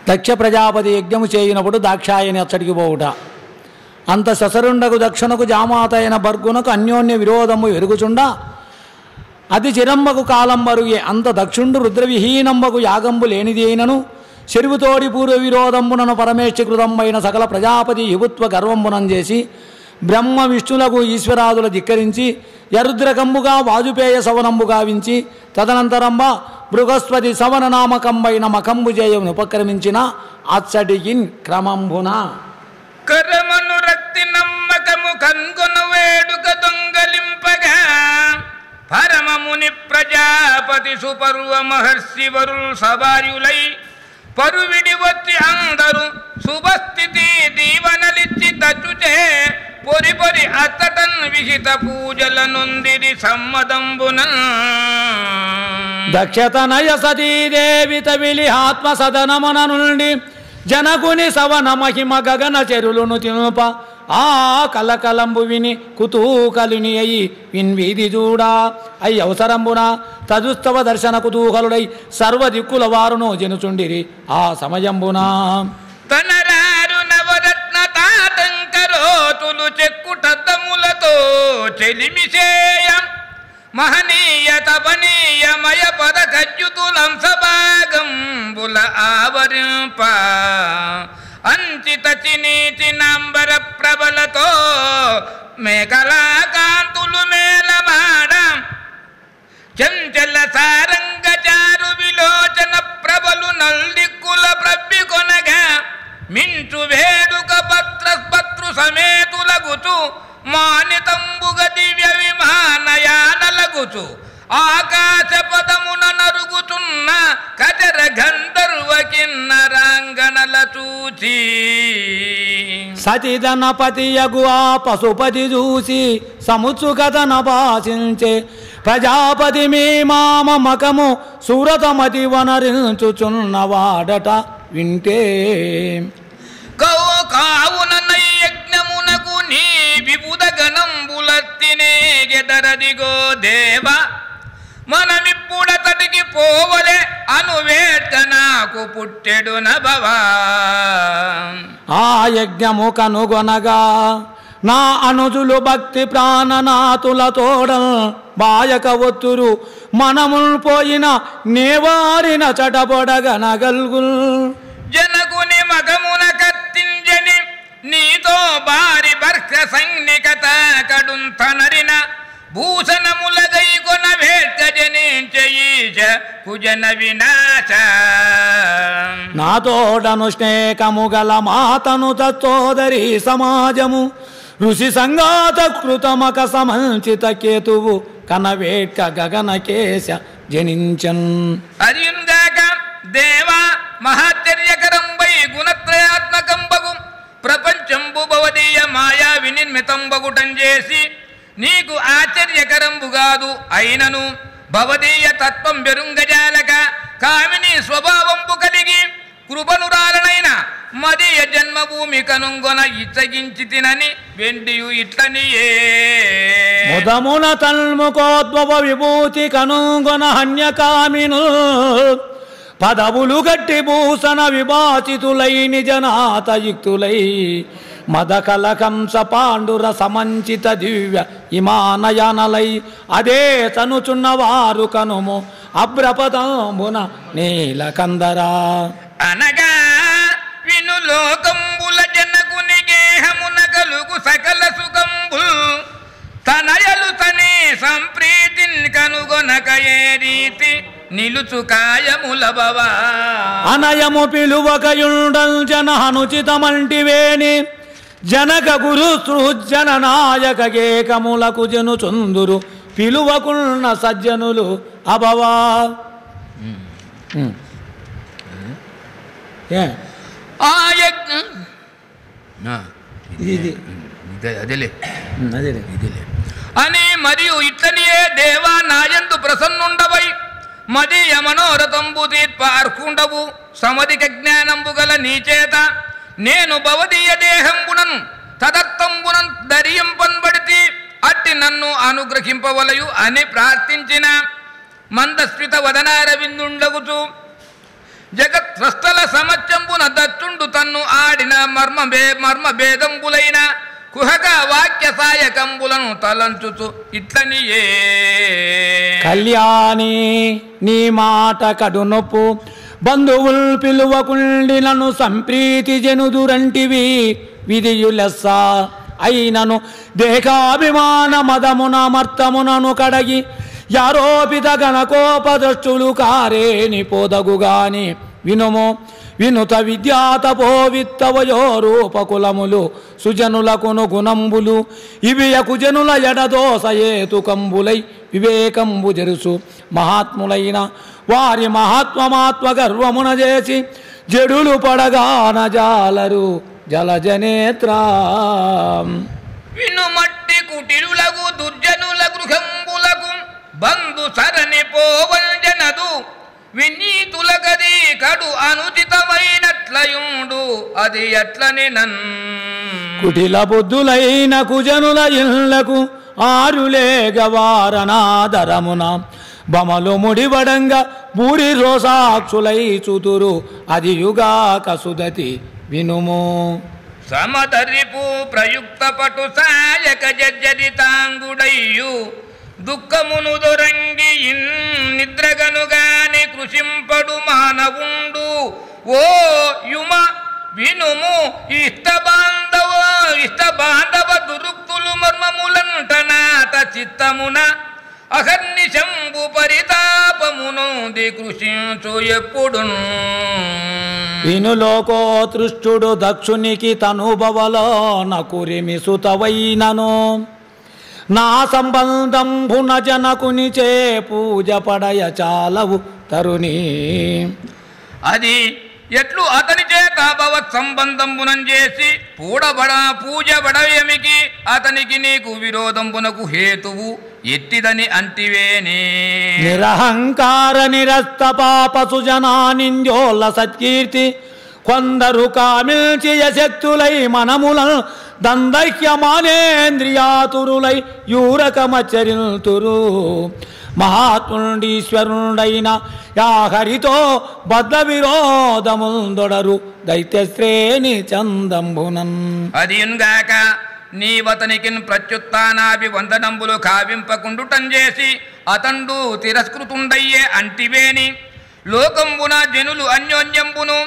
దక్ష ప్రజాపతి యజ్ఞము చేయినప్పుడు దాక్షాయని అచ్చడికి పోవుట. అంత శశరుండకు దక్షునకు జామాత అయిన బర్గునకు అన్యోన్య విరోధము ఎరుగుచుండా అతి చిరంబకు కాలం మరుగే అంత దక్షుండు రుద్రవిహీనంబకు యాగంబు లేనిది అయినను చెరువుతోడి పూర్వ విరోధంబునను పరమేశ్వకృతంబైన సకల ప్రజాపతి యువత్వ గర్వంబునం చేసి బ్రహ్మ విష్ణులకు ఈశ్వరాదుల ధిక్కరించి యరుద్రకంబుగా వాజుపేయ సవనంబు గావించి తదనంతరంబ బృహస్పతి సవన నామకంబైన మకంబు జయమును ఉపక్రమించిన అచ్చటికి క్రమంబున కరమను రక్తి నమ్మకము కన్గొన వేడుక దొంగలింపగా పరమముని ప్రజాపతి సుపర్వ మహర్షి వరుల్ సభార్యులై పరువిడి వచ్చి అందరూ శుభస్థితి దీవనలిచ్చి తచ్చుచే పొరి పొరి అత్తటన్ విహిత పూజల నొందిరి సమ్మదంబున దక్షతనయ సతీదేవి తవిలి ఆత్మ సదనమున నుండి జనకుని సవన మహిమ గగన చెరులును తినుప ఆ కలకలంబు విని కుతూకలిని అయి విన్వీధి చూడా అయి అవసరంబున తదుస్తవ దర్శన కుతూహలుడై సర్వదిక్కుల వారును జనుచుండిరి ఆ సమయంబున తనరారు నవరత్న తాటంకరోతులు చెక్కుటద్దములతో చెలిమిసేయం మహనీయ తపనీయమయ పద కజ్జుతులంసభాగంబుల ఆవరింప అంచిత చినీచి నంబర ప్రబలతో మేఘలాకాంతులు మేలమాడ చంచల సారంగ చారు విలోచన ప్రభలు నల్దిక్కుల ప్రబ్బి కొనగా మించు వేడుక పత్రు సమేతులగుచు మానితంబుగ దివ్య విమానయానలగుచు ఆకాశ పదమున నరుగుచున్న కజర గంధర్వ కిన్నరాంగనల చూచి సతిధనపతియగు ఆ పశుపతి చూసి సముత్సుకతన భాషించే ప్రజాపతి మీ మామ మకము సూరతమతి వనరించుచున్నవాడట వింటే కావున యజ్ఞమునకు నీ విబుధ గణంబులత్తినే గెదరదిగో దేవ మనమిప్పుడతటికి పోవలే అనువేట్క నాకు పుట్టెడు నభవా ఆ యజ్ఞము కనుగొనగా నా అనుజులు భక్తి ప్రాణనాతుల తోడల్ బాయక ఒత్తురు మనముల్ పోయిన నేవారిన చటపొడగనగల్గుల్ జనకుని మగమున కత్తింజని నీతో బారి బర్ఖ సైనికత కడుంతనరిన భూషణముల గైకొన వేట్క జనించయీచ కుజన వినాశ నాతోడను స్నేకము గల మాతను తోదరి సమాజము ఋషి సంగాత కృతమక సమంచిత కేతువు కనవేట్క గగనకేశ జనించన్ అదియుంగాక దేవా మహాచర్యకరంబై గుణత్రయాత్మకంబగు ప్రపంచంబు భవదీయ మాయా వినిర్మితంబగుటం చేసి నీకు ఆశ్చర్యకరంబుగాదు అయినను భవదీయ తత్వం బెరుంగజాలక కామిని స్వభావంబు కలిగి కృపనురాలనైన మదీయ జన్మభూమి కనుగొన ఇచ్చగించి తినని వెండియు ఇట్లనియే ముదమున తన్ముకోద్భవ విభూతి కనుగొన హన్యకామిను పదవులు గట్టి భూషణ విభాచితులై నిజనాతయుక్తులై మదకలకంస పాండుర సమంచిత దివ్య ఇమానయనలై అదే తనుచున్నవారు కనుము అభ్రపదంబున నీలకందరా అనగా విను లోకంబుల జనకుని గేహమున కలుగు సకల సుఖంబుల్ తనయలు తనే సంప్రీతిన్ కనుగొనక ఏ రీతి నిలుచు కాయముల భవా అనయము పిలువకయుండల్ జన హనుచితమంటివేని జనక గురు సృజన నాయక గేకములకు జను చుందురు పిలువకున్న సజ్జనులు అభవా అని మరియు ఇట్లనియే దేవా నాయందు ప్రసన్నుండవై మదీయ మనోరథంబు తీర్ప అర్కుండవు సమధిక జ్ఞానంబు గల నీచేత నేను భవదీయ దేహంబునన్ తదర్థంబునన్ దరియంపన్బడితి అట్టి నన్ను అనుగ్రహింపవలయు అని ప్రార్థించిన మందస్మిత వదనారవిందుండగుచు జగత్ స్రష్టల సమత్యంబున దచ్చుండు తన్ను ఆడిన మర్మ భేదంబులైన కుహక వాక్య సాయకంబులను తలంచుచు ఇట్లనియే కళ్యాణి నీ మాట కడునొప్పు బంధువుల్ పిలువకుండినను సంప్రీతి జనుదురంటివి విధియులెస్స అయినను దేహాభిమాన మదమున మర్తమునను కడగి యారోపిత గణకోపదృష్టులు కారేని పోదగుగాని వినుము వినుత విద్యాతపో విత్తవయో రూపకులములు సుజనులకును గుణంబులు ఇవియకు జనుల ఎడదోసయేతుకంబులై వివేకంబు జరుసు మహాత్ములైన వారి మహాత్మమాత్మ గర్వమున చేసి జడులు పడగాన జాలరు జలజనేత్రా వినుమట్టి కుటిరులకు దుర్జనుల గృహంబులకు బంధు సరణి పోవల్జనదు వినీతులకది కడు అనుచితమైనట్లయుండు అది ఎట్లని కుటిల బుద్ధులైన కుజనుల ఇళ్లకు ఆరులేగవారనాదరమున బమలు ముడివడంగా బూరి రోసాక్షులై చుతురు అది యుగా కసుదతి వినుము సమదరిపు ప్రయుక్త పటు సాయక జర్జరితాంగుడయ్యు దుఃఖమును దొరంగి నిద్రగనుగాని కృషింపడు మానవుండు ఓ యుమ వినుము ఇష్ట బాంధవ దురుక్తులు మర్మములంటనాట చిత్తమున అహర్నిశంబు పరితాపమునుంది కృషించు ఎప్పుడు వినులోకోతృష్టుడు దక్షునికి తనుభవలో నకురిమి సుతవైనను నా సంబంధంభున జనకుని చే పూజ పడయ చాలవు తరుణి అది ఎట్లు అతని చేత భవత్ సంబంధంబునం చేసి పూజ బడయమికి అతనికి నీకు విరోధంబునకు హేతువు ఎట్టిదని అంటివేనే నిరహంకార నిరస్త పాప సుజనా నింజోల సత్కీర్తి కొందరు కామిల్చి యశక్తులై మనముల దందహ్యమానేంద్రియాతురులై యూరకమచరింతురు మహాత్ముండీశ్వరుడైన యాహరితో బద్ధ విరోధముందొడరు దైత్యశ్రేణి చందంబునన్ అదియుగాక నీవతనికి ప్రత్యుత్నాభివందనంబులు కావింపకుండుటం చేసి అతండు తిరస్కృతుండయ్యే అంటివేని లోకంబున జనులు అన్యోన్యంబును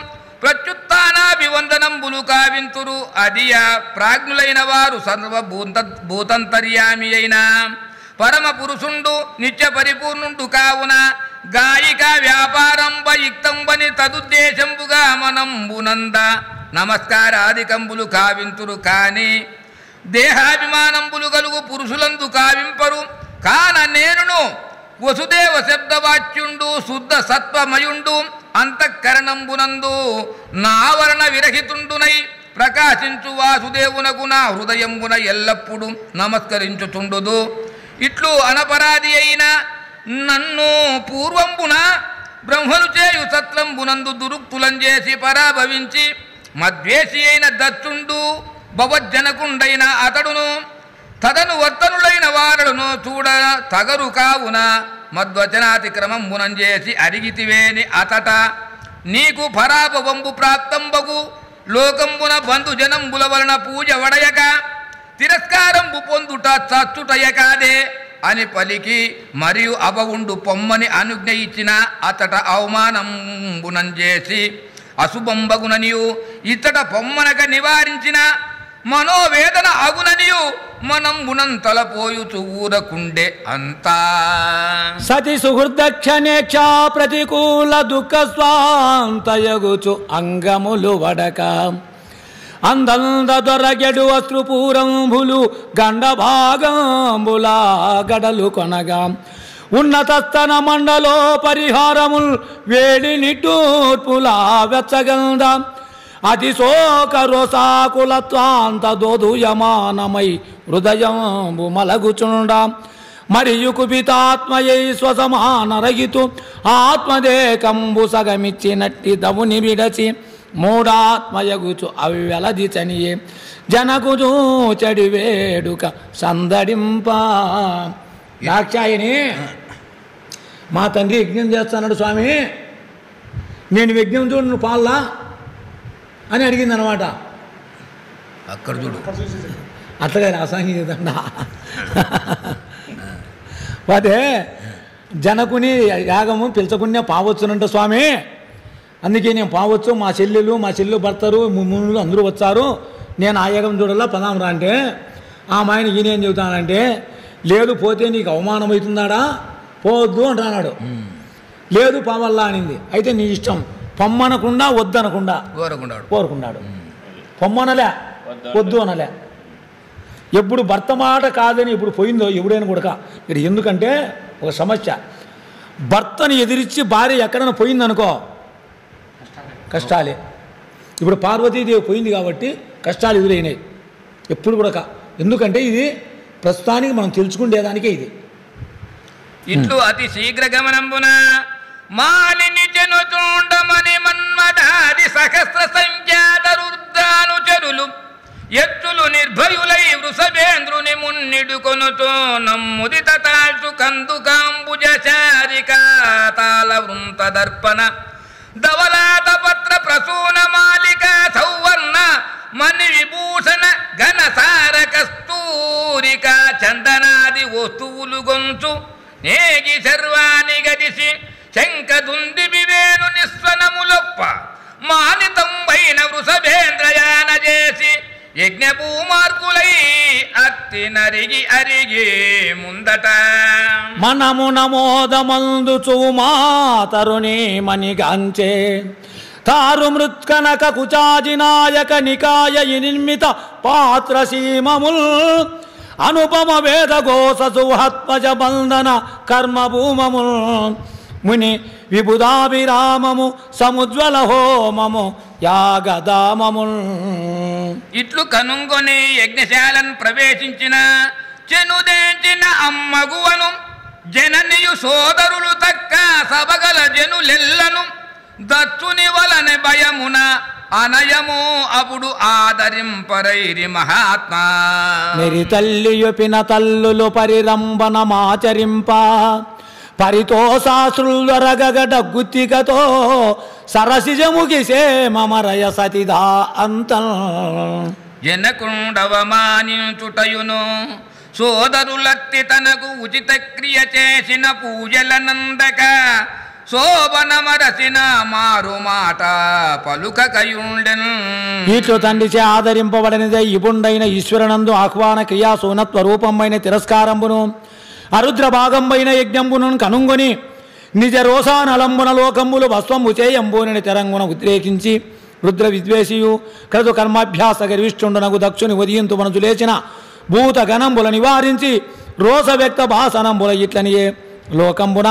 ప్రత్యుత్నాభివందనంబులు కావింతురు అదియా ప్రాజ్ఞులైన వారు సర్వభూతంతర్యామి అయిన పరమ పురుషుండు నిత్య పరిపూర్ణుండు కావున గాయిక వ్యాపారంబ యుక్తంబని తదుద్దేశంబుగా మనంబునంద నమస్కారాదికంబులు కావింతురు కాని దేహాభిమానంబులు కలుగు పురుషులందు కావింపరు కాన నేనును వసుదేవ శబ్దవాచ్యుండు శుద్ధ సత్వమయుండు అంతఃకరణంబునందు నావరణ విరహితుండునై ప్రకాశించు వాసుదేవునకు నా హృదయంబున ఎల్లప్పుడూ నమస్కరించుతుండుదు ఇట్లు అనపరాధి అయిన నన్ను పూర్వంబున బ్రహ్మలు చేయు సత్లంబునందు దురుక్తులం చేసి పరాభవించి మద్వేషి అయిన దత్తుండు భవజ్జనకుండైన అతడును తదను వర్తనులైన వారడును చూడ తగరు కావున మద్వచనాతిక్రమంబునం చేసి అరిగితివేని అతట నీకు పరాభవంబు ప్రాప్తంబగు లోకంబున బంధుజనంబుల వలన పూజ వడయక తిరస్కారంబు పొందుట చచ్చుటయకాదే అని పలికి మరియు అవవుండు పొమ్మని అనుజ్ఞ ఇచ్చిన అతట అవమానంబునం చేసి అశుభంబగుననియు ఇతట పొమ్మనక నివారించిన మనోవేదన అగుననియు మనంబునం తలపోయుచు ఊరకుండే అంతా సతి సుహృదక్షణేక్ష ప్రతికూల దుఃఖ స్వాంతయగుచు అంగములు వడక అందంద దొరగెడు అశ్రుపూరంబులు గండభాగంబులా గడలు కొనగా ఉన్నతస్తన మండలో పరిహారముల్ వేడి నిట్టూర్పులా వెచ్చగంద అతిశోక రోసాకులత్వాంత దోదుయమానమై హృదయంబు మలగుచుండ మరియు కుపితాత్మయై స్వసమానరగితు ఆత్మదేకంబు సగమిచ్చినట్టి దవుని విడచి మూఢాత్మయగుచు అవ్యలది చనియే జనకుజూ చెడి వేడుక సందడింప. దాక్షాయిని మా తండ్రి యజ్ఞం చేస్తున్నాడు స్వామి, నేను యజ్ఞం చూడు నువ్వు పాల్లా అని అడిగింది అనమాట. అక్కడ చూడు అట్లాగే అసాంఘికంగా వాటే జనకుని యాగము పిలుచకునే పావచ్చునంట స్వామి, అందుకే నేను పావచ్చు, మా చెల్లెలు భర్తరు మునులు అందరూ వచ్చారు, నేను ఆ యాగం చూడాలా పదాం రా అంటే ఆ మాయన ఈయనేం చెబుతానంటే లేదు పోతే నీకు అవమానం అవుతుందాడా పోవద్దు అంటున్నాడు. లేదు పావల్లా అనింది. అయితే నీ ఇష్టం, పొమ్మనకుండా వద్దనకుండా కోరుకున్నాడు. పొమ్మనలే వద్దు అనలే. ఎప్పుడు భర్త మాట కాదని ఇప్పుడు పోయిందో ఎవడైనా కూడా ఇక్కడ. ఎందుకంటే ఒక సమస్య, భర్తని ఎదిరించి భార్య ఎక్కడైనా పోయిందనుకో కష్టాలే. ఇప్పుడు పార్వతీదేవి పోయింది కాబట్టి కష్టాలు ఎదురైనాయి ఎప్పుడు కూడా. ఎందుకంటే ఇది ప్రస్తుతానికి మనం తెలుసుకునేదానికే ఇది. ఇట్లు అతి శీఘ్ర గమనంబున మాలిని చెనుచుండమని మన్మథాది సహస్ర సంఖ్యాత రుద్రానుచరులు ఎత్తులు నిర్భయులై వృషభేంద్రుని మున్నిడుకొనుతో నమ్ముదిత తాల్చు కందుకాంబుజ చారికా తాళ వృంత దర్పణ ధవలాత పత్ర ప్రసూన మాలిక సౌవర్ణ మణి విభూషణ ఘనసార కస్తూరిక చందనాది వస్తువులు గొంచు నేగి సర్వాని గదిసి శంఖదుంది వివేణు నిస్వనములొప్ప మానితం వైన వృషభేంద్రయాన చేసి యజ్ఞభూమార్కులై అత్తి నరిగి అరిగి ముందట మనము నమోదమందు చూమా తరుణి మణిగాంచే తారు మృత్కనక కుచాజినాయక నికాయ నిర్మిత పాత్ర సీమముల్ అనుపమ వేద ఘోష సుహత్మజ బంధన కర్మభూమముల్ ముని విబుధాభిరామము సముజ్వల హోమము యాగదామముల్. ఇట్లు కనుంగొని యజ్ఞశాలను ప్రవేశించిన చెనుదేంచిన అమ్మగువను జననియు సోదరులు తక్క సబగల జనులెల్లను దచ్చుని వలన భయమున అనయము అప్పుడు ఆదరింపరైరి మహాత్మా. మెరి తల్లి యొపిన తల్లులు పరిరంభనమాచరింప పరితోషాశ్రుల్వరగగడ గుత్తికతో సరసిజముగిసే మమరయ సతిదా అంతం. జనకుండవమానించుటయును సోదరులక్తి తనకు ఉచిత క్రియ చేసిన పూజలనందక శోభనమరసిన మారు మాట పలుకకయుండెన్. ఇట్లు తండ్రిచే ఆదరింపబడినదే ఇపుండైన ఈశ్వరనందు ఆహ్వాన క్రియా సోనత్వ రూపమైన తిరస్కారంబును అరుద్ర భాగంబైన యజ్ఞంబును కనుంగొని నిజ రోషానలంబున లోకంబులు భస్వంబు చేయంబోనని తెరంగున ఉద్రేకించి రుద్ర విద్వేషియు క్రతు కర్మాభ్యాస గర్విష్ఠుండనగు దక్షుని ఉదయింతు మనసు లేచిన భూత గణంబుల నివారించి రోష వ్యక్త భాసనంబుల ఇట్లనియే లోకంబున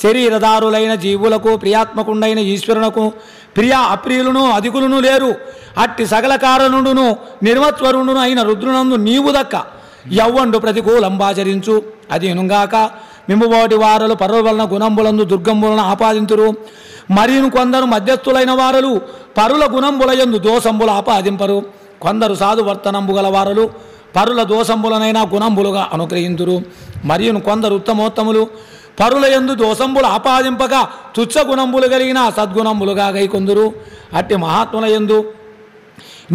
శరీరదారులైన జీవులకు ప్రియాత్మకుండైన ఈశ్వరునకు ప్రియా అప్రియులను అధికులను లేరు. అట్టి సకల కారణుడును నిర్మత్వరుడును అయిన రుద్రునందు నీవు దక్క యవ్వండు ప్రతికూలంబాచరించు. అది నుగాక మిమ్ముబోటి వారలు పరుల వలన గుణంబులందు దుర్గంబులను ఆపాదింతురు. మరియు కొందరు మధ్యస్థులైన వారలు పరుల గుణంబులయందు దోషంబులు ఆపాదింపరు. కొందరు సాధువర్తనంబు గల వారలు పరుల దోషంబులనైనా గుణంబులుగా అనుగ్రహింతురు. మరియు కొందరు ఉత్తమోత్తములు పరుల యందు దోషంబులు ఆపాదింపక తుచ్చ గుణంబులు కలిగిన సద్గుణంబులుగా గైకొందురు. అట్టి మహాత్ముల యందు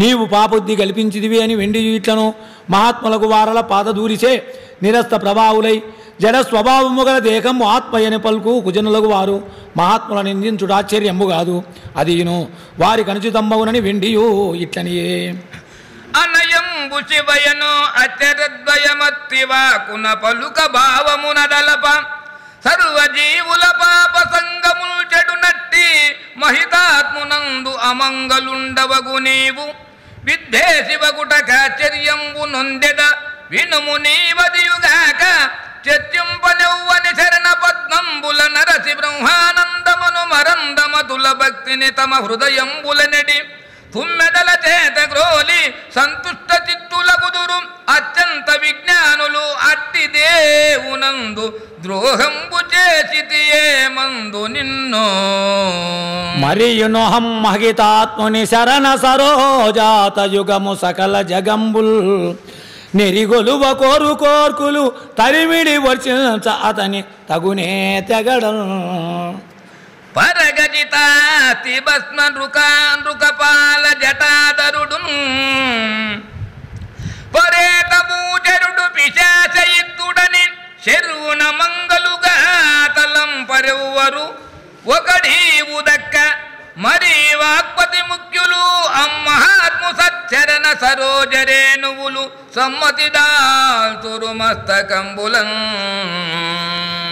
నీవు పాపబుద్ధి కల్పించిదివి అని వెండి ఇట్లను మహాత్ములకు వారల పాదదూరిచే నిరస్త ప్రభావులై జడ స్వభావము గల దేహము ఆత్మయని పలుకు కుజనులకు వారు మహాత్ముల నిందించుడాశ్చర్యము కాదు. అదిను వారి కనుచితంబవునని వెండియు ఇట్లనియే. అనయంబు శివయను అచరద్వయమత్తివాకున పలుక భావమున దలప సర్వజీవుల పాప సంగముల్ చెడు నట్టి మహితాత్మునందు అమంగలుండవగు నీవు విద్వేషివగుటకాచర్యంబు నొందెద వినుము నీవదియుగాక చర్చింపనెవ్వని శరణ పద్మంబుల నరసి బ్రహ్మానందమును మరందమతుల భక్తిని తమ హృదయంబుల నెడి తుమ్మెదల చేత గ్రోలి సంతుష్ట చిత్తుల కుదురు అత్యంత విజ్ఞానులు అట్టి దేవునందు ద్రోహంబు చేసితియే మందు నిన్నో. మరియునోహం మహితాత్ముని శరణ సరోజాత యుగము సకల జగంబుల్ నెరిగొలువ కోరు కోర్కులు తరిమిడి వర్చించ అతని తగునే తెగడం. పరగజితాతి భస్మ నృకపాల జటాధరుడు పరేతభూచరుడు పిశాచయుక్తుడని శరువున మంగలుగా తలం పరెవ్వరు ఒకడీవు దక్క మరి వాక్పతి ముఖ్యులు అమ్మహాత్ము సచ్చరణ సరోజరేణువులు సమ్మతిదాల్తురు మస్తకంబులం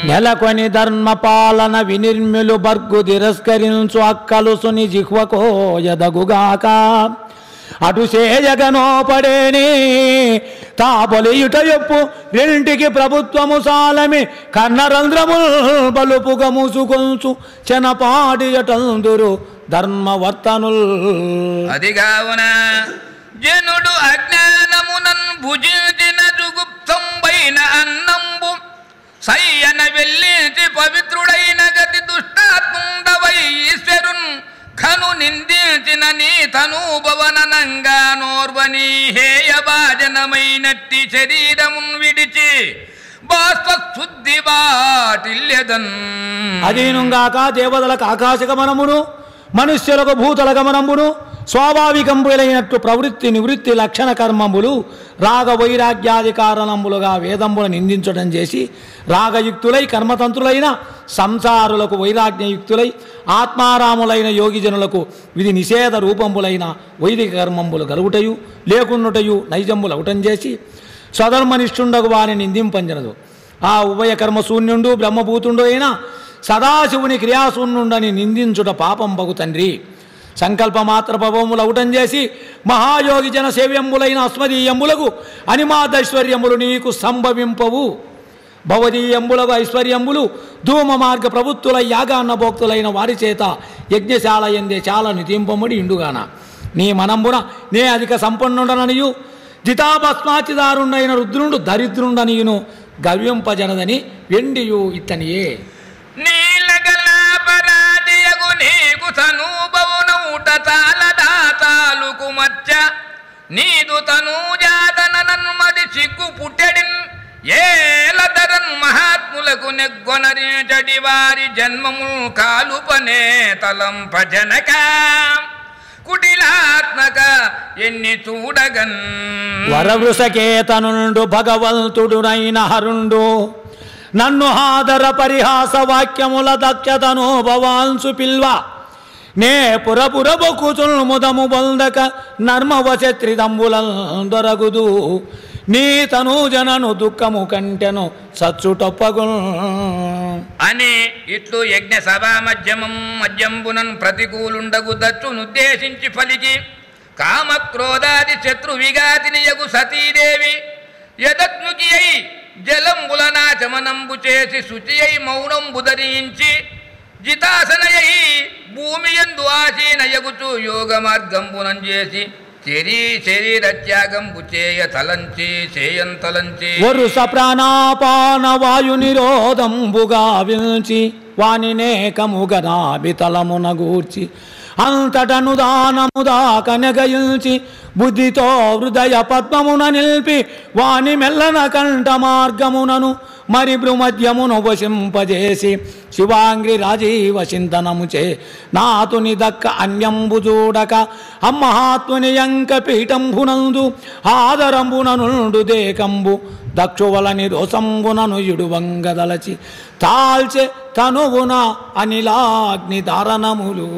నెలకొని ధర్మపాలన వినిర్మిలు బర్గు తిరస్కరించు అక్కలు సుని జిహ్వకోయదగుగాక అటు చేయగనోపడేని తా బలియుట చెప్పు రెంటికి ప్రభుత్వము సాలమి కన్నరంధ్రము బలుపుగా మూసుకొంచు చెనపాడియటందురు ధర్మవర్తనుల్. అదిగావున జనుడు అజ్ఞానమునన్ భుజించిన జుగుప్తంబైన అన్నంబు సయ్యన వెళ్ళించి పవిత్రుడైన గతి దుష్టాత్ముండవై ఈశ్వరున్ ఖను నిందించిన నీ తనూభవనంగా నోర్వని హేయ భాజనమైనట్టి శరీరమున్ విడిచి బాష్పశుద్ధి బాటిల్యదన్. అదీనుగాక దేవతలకు ఆకాశ గమనమును మనుష్యులకు భూతల గమనమును స్వాభావికంబులైనట్టు ప్రవృత్తి నివృత్తి లక్షణ కర్మములు రాగ వైరాగ్యాది కారణములుగా వేదంబులు నిందించడం చేసి రాగయుక్తులై కర్మతంత్రులైన సంసారులకు వైరాగ్యయుక్తులై ఆత్మారాములైన యోగిజనులకు విధి నిషేధ రూపంబులైన వైదిక కర్మంబులు గలుగుటయు లేకుండుటయు నైజంబులు అవటం చేసి స్వధర్మనిష్ఠుండకు వారిని నిందింపంజనదు. ఆ ఉభయ కర్మశూన్యుండు బ్రహ్మభూతుండు అయిన సదాశివుని క్రియాశూన్యుండని నిందించుట పాపం బగు తండ్రి. సంకల్పమాత్ర పవములు అవటం చేసి మహాయోగి జన సేవ్యంబులైన అస్మదీయంబులకు అనిమాదైశ్వర్యములు నీకు సంభవింపవు. భవదీయంబులకు ఐశ్వర్యంబులు ధూమ మార్గ ప్రభుత్తుల యాగాన్న భోక్తులైన వారి చేత యజ్ఞశాల ఎందే చాలా నితింపముడి ఇండుగాన నీ మనంబున నే అధిక సంపన్నుడననియు జితాభస్మాచిదారుండైన రుద్రుండు దరిద్రుండనియును గవ్యంపజనదని వెండియు ఇతనియే. నీదు తనూజాతనన్మది సిగ్గు పుట్టెడిన్ ఏలధరన్ మహాత్ములకు నెగ్గొనరించడి వారి జన్మము కాలుపనే తలంపజనక కుటిలాత్మక ఎన్ని చూడగన్. వరవృషకేతనుండు భగవంతుడునైన హరుండు నన్ను హాదర పరిహాస వాక్యముల దక్షతను భవాన్సు పిల్వ నే పురపురబొక్కుచుల్ ముదము బొందక నర్మవశత్రిదంబులందొరగుదు నీ తనూజనను దుఃఖము కంటెను సచ్చుటొప్పగు అని ఇట్లు యజ్ఞ సభా మధ్యంబునన్ ప్రతికూలుండగు దచ్చునుద్దేశించి పలికి కామక్రోధాది శత్రు విఘాతినియగు సతీదేవి యదత్ముకి అయి జలంబుల నాచమనంబు చేసి శుచి అయి మౌనంబు ధరించి జితాసనయై భూమి యందు ఆసీనయగుచు యోగ మార్గంబునం చేసి శరీరత్యాగంబు చేయ తలంచి చేయంతలంచి వరుస ప్రాణాపాన వాయు నిరోధంబుగా విల్చి వానినేకముగనాభితలమున గూర్చి అంతటను దానముదా కనగయించి బుద్ధితో హృదయ పద్మమున నిల్పి వాని మెల్లన కంఠ మార్గమునను మరి భ్రుమధ్యమును వశింపజేసి శివాంగ్రి రాజీవ చింతనముచే నాతుని దక్క అన్యంబు చూడక అమ్మహాత్ముని యంక పీఠంబునందు ఆదరంబుననుండు దేకంబు దక్షువలని దోసంబునను ఇడువంగదలచి తాల్చె తనువున అనిలాగ్ని దారణములు.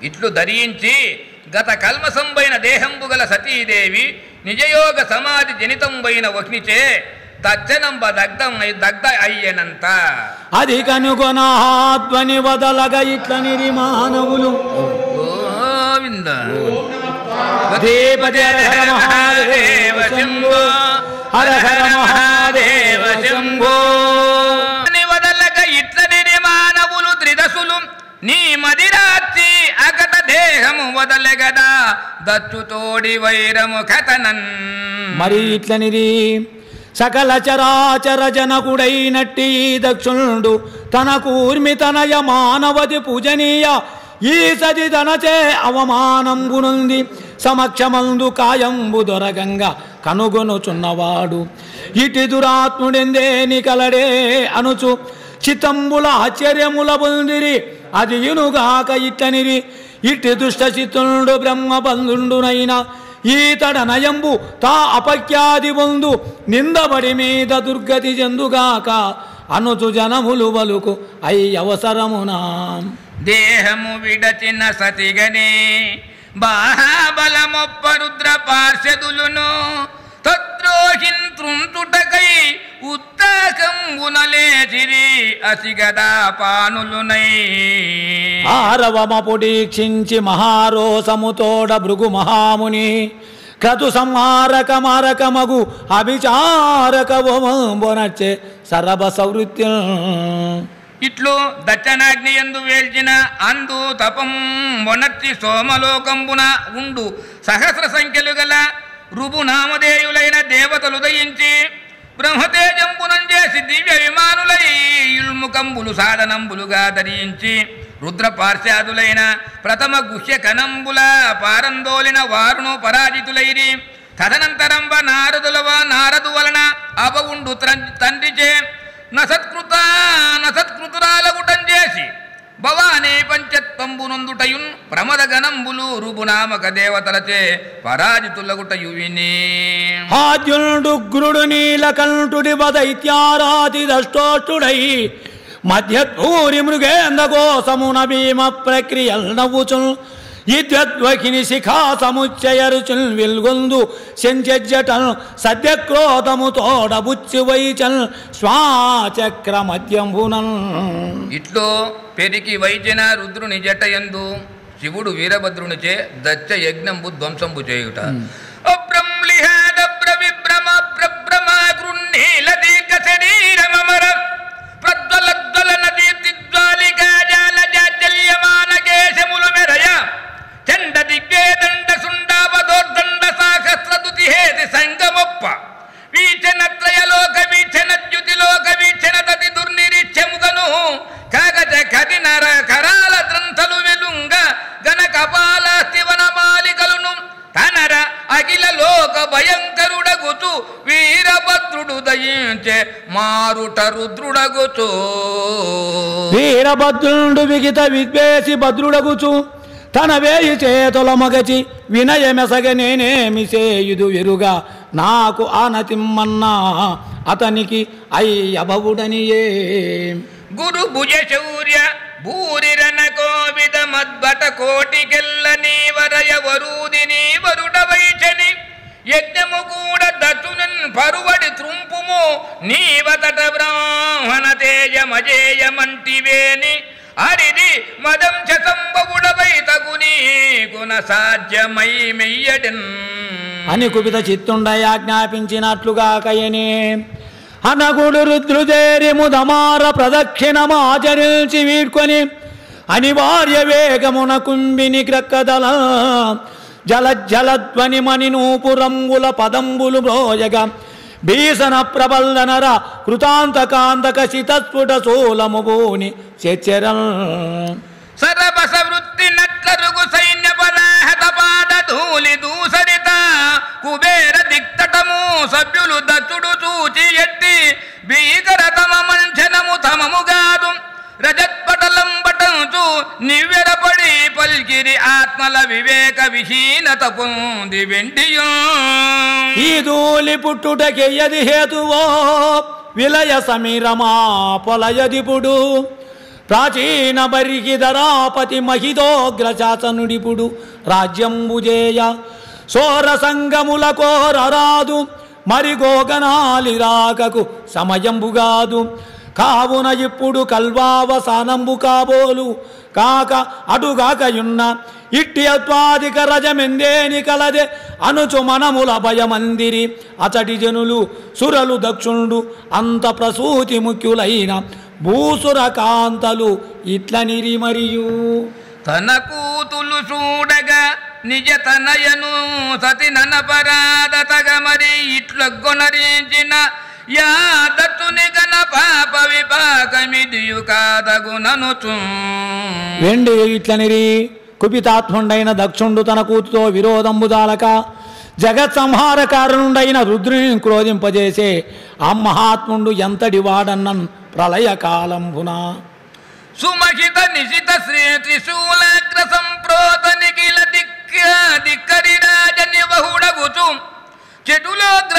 ఇట్లు ధరించి గత కల్మసంబైన దేహంబు గల సతీదేవి నిజయోగ సమాధి జనితంబైన వహ్నిచే తచ్చనంబ దగ్ధ అయ్యనంత అది కనుగొనాధ్వని వదలగ ఇట్ల నిరిమానవులు గోవింద హర హర మహాదేవ శంభో వదలగ ఇట్ల నిరిమానవులు త్రిదశులు నీ మదిరాచి అగత దేహము వదలగదా దచ్చుతోడి వైరము కథనన్. మరి ఇట్లనిది సకల చరాచర జనకుడైనట్టి దక్షుణుడు తన కూర్మి తనయ మానవతి పూజనీయ ఈ సది తనచే అవమానంబునుంది సమక్షమందు కాయంబు దొరగంగా కనుగొనుచున్నవాడు ఇటి దురాత్ముడెందేని కలడే అనుచు చిత్తంబుల ఆశ్చర్యముల పొందిరి. అది ఇనుగాక ఇట్లనిరి, ఇట్టి దుష్ట చిత్తునుడు బ్రహ్మబంధుండునైన ఈతడ నయంబు తా అపఖ్యాది పొందు నిందబడి మీద దుర్గతి చెందుగాక అనుచు జనములు వలుకు అవసరమునా. దేహము విడచిన సతిగనే బాహబలమొప్ప రుద్ర పార్షదులును తద్రోహింతృంతుటకై ఉత్తాకంబునలేచిరి అసిగదా పానులునై. ఆరవమపుడీక్షించి మహారోసముతోడ భృగు మహాముని క్రతు సంహారక మారకమగు అభిచారక బొనచ్చే సరభ సౌవృత్తి. ఇట్లు దచ్చనాగ్ని ఎందు వేల్చిన అందు తపం మొనర్చి సోమలోకంబున ఉండు సహస్ర సంఖ్యలు గల రుబునామధేయులైన దేవతలు దయించి బ్రహ్మతేజంబునం చేసి దివ్య విమానులై ఇల్ముకంబులు సాధనంబులుగా ధరించి రుద్ర పార్శ్వాదులైన ప్రథమ గుహ్య కణంబుల పారందోలిన వారును పరాజితులైరి. తదనంతరంబ నారదు వలన అవగుండు తండ్రిచే నసత్కృతురాలగుటం చేసి భవానీ పంచత్వంబునందుటయున్ ప్రమద గణంబులు రుబునామక దేవతలచే పరాజితులగుటయు విని. ఆద్యుడుగ్రుడు నీలకంఠుడి వదైత్యారాతి దష్టోష్టుడై మధ్యూరి మృగేంద కోసమున భీమ ప్రక్రియల్ నవ్వుచున్ ఇద్వద్వకిని శిఖా సముచ్చయరుచున్ విల్గొందు శంచజటన్ సద్యక్రోధము తోడబుచ్చి వైచన్ స్వాచక్ర మధ్యంబునన్. ఇట్లో పెరికి వైచిన రుద్రుని జటయందు శివుడు వీరభద్రునిచే దచ్చ యజ్ఞంబు ధ్వంసంబు చేయుట. సంగమొప్ప వీచనత్రయలోక వీచన ద్యుతిలోక వీచన తది దుర్నిరీచ్యముగను కాగజ కదినర కరాల దంతలు వెలుంగ గణ కపాల శివన మాలికలును తనర అఖిల లోక భయంకరుడగుచు వీరభద్రుడు దయించే మారుట రుద్రుడగుచు. వీరభద్రుడు విగిత విద్వేషి భద్రుడగుచు తన వేయి చేతుల మగచి వినయమెసగ నేనేమి చేయుదు వెరుగా నాకు ఆనతిమ్మన్నా అతనికి అయ్యభవుడనియే. గురు భుజ శౌర్య భూరిరన కోవిద మద్భట కోటికెల్ల నీవరయ వరూదిని వరుడ వైచని యజ్ఞము కూడా దచ్చునన్ పరువడి త్రుంపుము నీవతట బ్రాహ్మణ తేజమజేయమంటివేని అరిది మదం చంబవుడవై తగునీ గుణ సాధ్యమై మెయ్యడన్ అని కుపిత చిత్తుండై ఆజ్ఞాపించినట్లుగా కయనే. అనగుడు రుద్రుదేరి ముదమార ప్రదక్షిణమాచరించి వీడ్కొని అనివార్య వేగమున కుంభిని క్రక్కదల జలజ్జలధ్వని మణి నూపురంబుల పదంబులు బ్రోయగా భీషణ ప్రబల్దనర కృతాంతకాంతక శితస్ఫుట సోలము భూని చెచ్చరల్. సరబస వృత్తి నట్లరుగు సైన్య బలహత పాద ధూళి దూసరిత కుబేర దిక్తటము సభ్యులు దచ్చుడు చూచి ఎట్టి భీకర తమ మంచనము తమముగాదు రజత్పటలం పటంచు నివ్వెరపడి పల్కిరి ఆత్మల వివేక విహీనత పొంది వెండియో. ఈ ధూళి పుట్టుటకెయ్యది హేతువో విలయ సమీరమా పొలయదిపుడు ప్రాచీన బరికిధరాపతి మహితోగ్రశాసనుడిపుడు రాజ్యంబుజేయ సోర సంగముల కోరరాదు మరి గోగనాలి రాకకు సమయంబుగాదు. కావున ఇప్పుడు కల్వావసానంబు కాబోలు కాక అటుగాకయున్న ఇట్టి అత్వాధిక రజమెందేని కలదే అనుచు మనముల భయమందిరి అతడి జనులు సురలు దక్షుణుడు అంత ప్రసూతి ముఖ్యులైన భూసుర కాంతలు ఇట్లనిరి మరియు. తన కూతులు చూడగా నిజ తనయను సతి ననపరాధతగ మరి ఇట్లొగ్గొనరించిన యాదత్తుని గణ పాప విపాకమిదియు కాదగుననుచు. వెండి ఇట్లనిరి కుపితాత్ముండైన దక్షుండు తన కూతుతో విరోధంబుదాలక జగత్ సంహారకారునుడైన రుద్రుని క్రోధింపజేసే ఆ మహాత్ముండు ఎంతటి వాడన్నన్ ప్రళయకాలంబున సుమహిత నిశిత శ్రీ త్రిశూలాగ్ర సంప్రోత నిఖిల దిక్కరి రాజని బహుడగుచు చెటులోగ్ర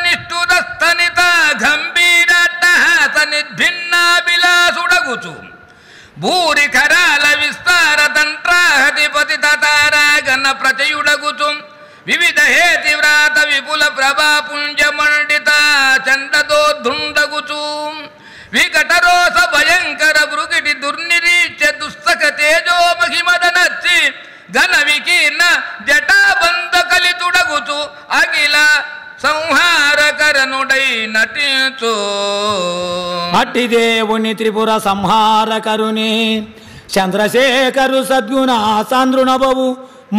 నిష్ఠురస్తనిత గంభీరాట్టహాస నిర్భిన్నాభిలాసుడగుచు భూరి ఖరాల విస్తార తంట్రాహతిపతి తతారాగణ ప్రచయుడగుచు వివిధ హేతి వ్రాత విపుల ప్రభా పుంజమండిత చండదోద్ధుండగుచు వికటరోస భయంకర భృగిటి దుర్నిరీచ్య దుస్తక తేజో మహిమదనచ్చి ఘన వికీర్ణ జటాబంధ కలితుడగుచు అఖిల సంహారకరణుడై నటించు అట్టి దేవుని త్రిపుర సంహారకరుని చంద్రశేఖరు సద్గుణ సాంద్రునబవు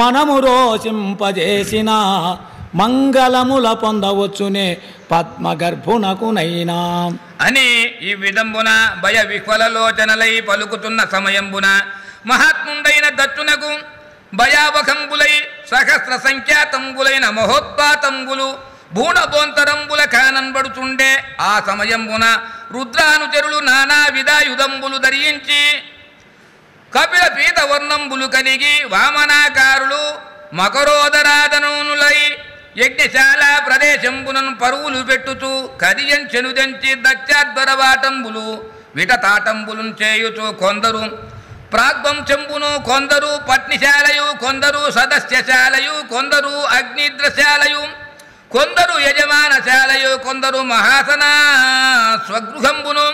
మనము రోసింపజేసిన మంగళముల పొందవచ్చునే పద్మగర్భునకునైనా అని ఈ విధంబున భయ విహ్వలలోచనలై పలుకుతున్న సమయంబున మహాత్ముండైన దచ్చునకు భయావకంబులై సహస్ర సంఖ్యాతంబులైన మహోత్పాతంబులు భూణబోంతరంబుల కానన్బడుచుండే ఆ సమయంబున రుద్రానుచరులు నానా విధాయుధంబులు ధరించి కపిల పీతవర్ణంబులు కలిగి వామనాకారులు మకరోదరాధనులై యజ్ఞశాల ప్రదేశంబునను పరువులు పెట్టుచు కదియంచెనుదంచి దత్యాద్వరవాటంబులు విటతాటంబులను చేయుచు కొందరు ప్రాగ్వంశంబును కొందరు పట్నిశాలయు కొందరు సదస్యశాలయు కొందరు అగ్నిద్రశాలయు కొందరు యజమానశాలయు కొందరు మహాసన స్వగృహంబును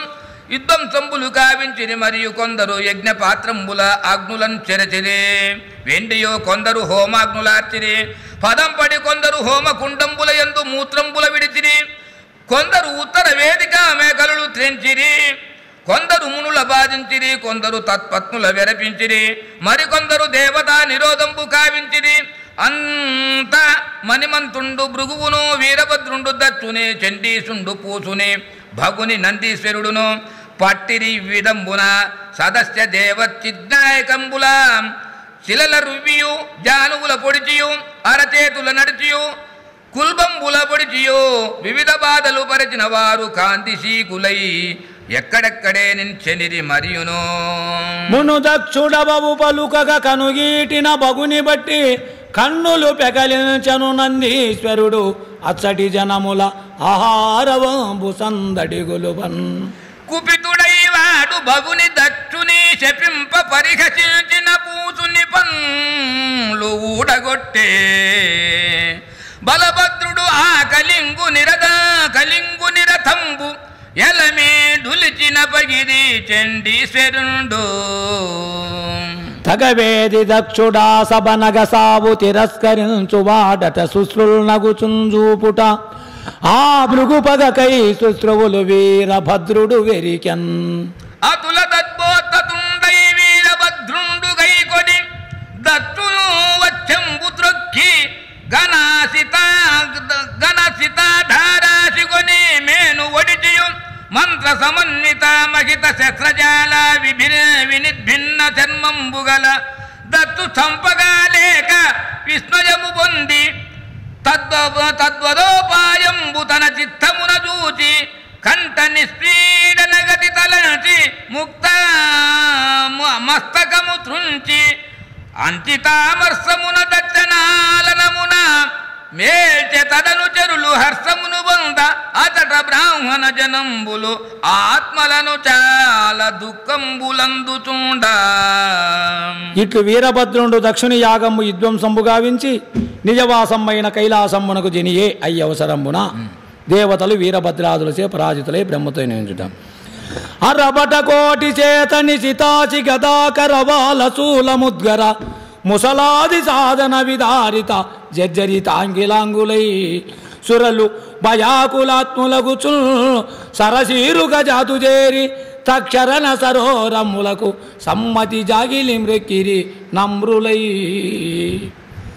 యుద్ధంసంబులు కావించిరి మరియు కొందరు యజ్ఞపాత్రంబుల అగ్నులను చెరచిరి వెండియో కొందరు హోమాగ్నులార్చిరి పదంపడి కొందరు హోమకుండంబుల యందు మూత్రంబుల విడిచిరి కొందరు ఉత్తర వేదిక మేకలు త్రెంచిరి కొందరు మునుల బాధించిరి కొందరు తత్పత్నుల వెరపించిరి మరికొందరు దేవతా నిరోధంబు కావించిరి అంత మణిమంతుండు భృగువును వీరభద్రుండు దచ్చునే చండీసుండు పూసునే భగుని నందీశ్వరుడును పట్టిరి విధంబున సదస్య దేవచిద్నాయకంబుల శిలల రువ్వియు జానువుల పొడిచియు అరచేతుల నడిచియు కుల్బంబుల పొడిచియు వివిధ బాధలు పరిచిన వారు కాంతిశీకులై ఎక్కడెక్కడే నించెనిరి మరియును మును దక్షుడబవు పలుకగ కనుగీటిన బగుని బట్టి కన్నులు పెకలించను నందీశ్వరుడు అచ్చటి జనముల ఆహారవంబు సందడిగులువన్ కుపితుడై వాడు బగుని దక్షుని శపింప పరిహసించిన పూసుని పన్లు ఊడగొట్టే బలభద్రుడు ఆ కలింగు నిరతంబు ఎలమే డులిచిన పగిరి చండీశ్వరుండు తగవేది దక్షుడా సభనగ సావు తిరస్కరించు వాడట శుశ్రుల్నగుచుంజూపుట ఆ భృగుపగకై శుశ్రువులు వీరభద్రుడు వెరికెన్ అతుల తద్బోత్తతుండై వీరభద్రుండు గైకొని దత్తును వచ్చంబు త్రొక్కి ఘనసితాధారాశికొని మేను ఒడిచియు మంత్ర సమన్విత మహిత శస్త్రజాల వినిద్భిన్న చర్మంబుగల దత్తు చంపగా లేక విస్మయము పొంది తద్వదోపాయంబు తన చిత్తమున చూచి కంఠ నిస్పీడనగతి తలచి ముక్త మస్తకము త్రుంచి అంచితామర్సమున దచ్చనాలనమున మేల్చె తదను చెరులు హర్షమును పొంద అతట బ్రాహ్మణ జనంబులు ఆత్మలను చాలా దుఃఖంబులందుచుండ ఇట్లు వీరభద్రుండు దక్షిణ యాగము విధ్వంసంబు గావించి నిజవాసమైన కైలాసమ్మునకు జనియే అయ్యవసరంబున దేవతలు వీరభద్రాదులచే పరాజితులై బ్రహ్మతో నించుట అరబట కోటి చేతని సితాచి గదాకరవాల శూలముద్గర ముసలాది సాధన విదారిత జర్జరితాంగిలాంగులై సురలు భయాకులాత్ములగుచు సరసీరుగా జాతు చేరి తక్షరణ సరోరములకు సమ్మతి జాగిలి మ్రెక్కిరి నమ్రులై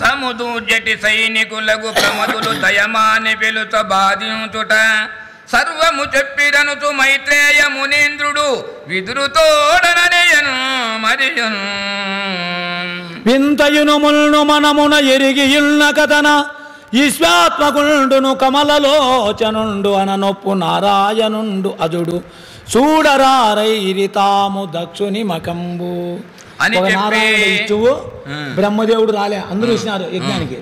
తముదు జటి సైనికులకు ప్రమదులు దయమాని పిలుత బాధించుట సర్వము చెప్పిరనుచు మైత్రేయ మునీంద్రుడు విదురుతోడనయను మరియను వింతయును ముల్ను మనమున ఎరిగి ఇల్న కథన ఈశ్వాత్మకుండును కమలలోచనుండు అననొప్పు నారాయణుండు అజుడు చూడరారైరి తాము దక్షుని మకంబు అని ఒక నారాయణ ఇచ్చువు బ్రహ్మదేవుడు రాలే అందరూ ఇచ్చినారు యజ్ఞానికి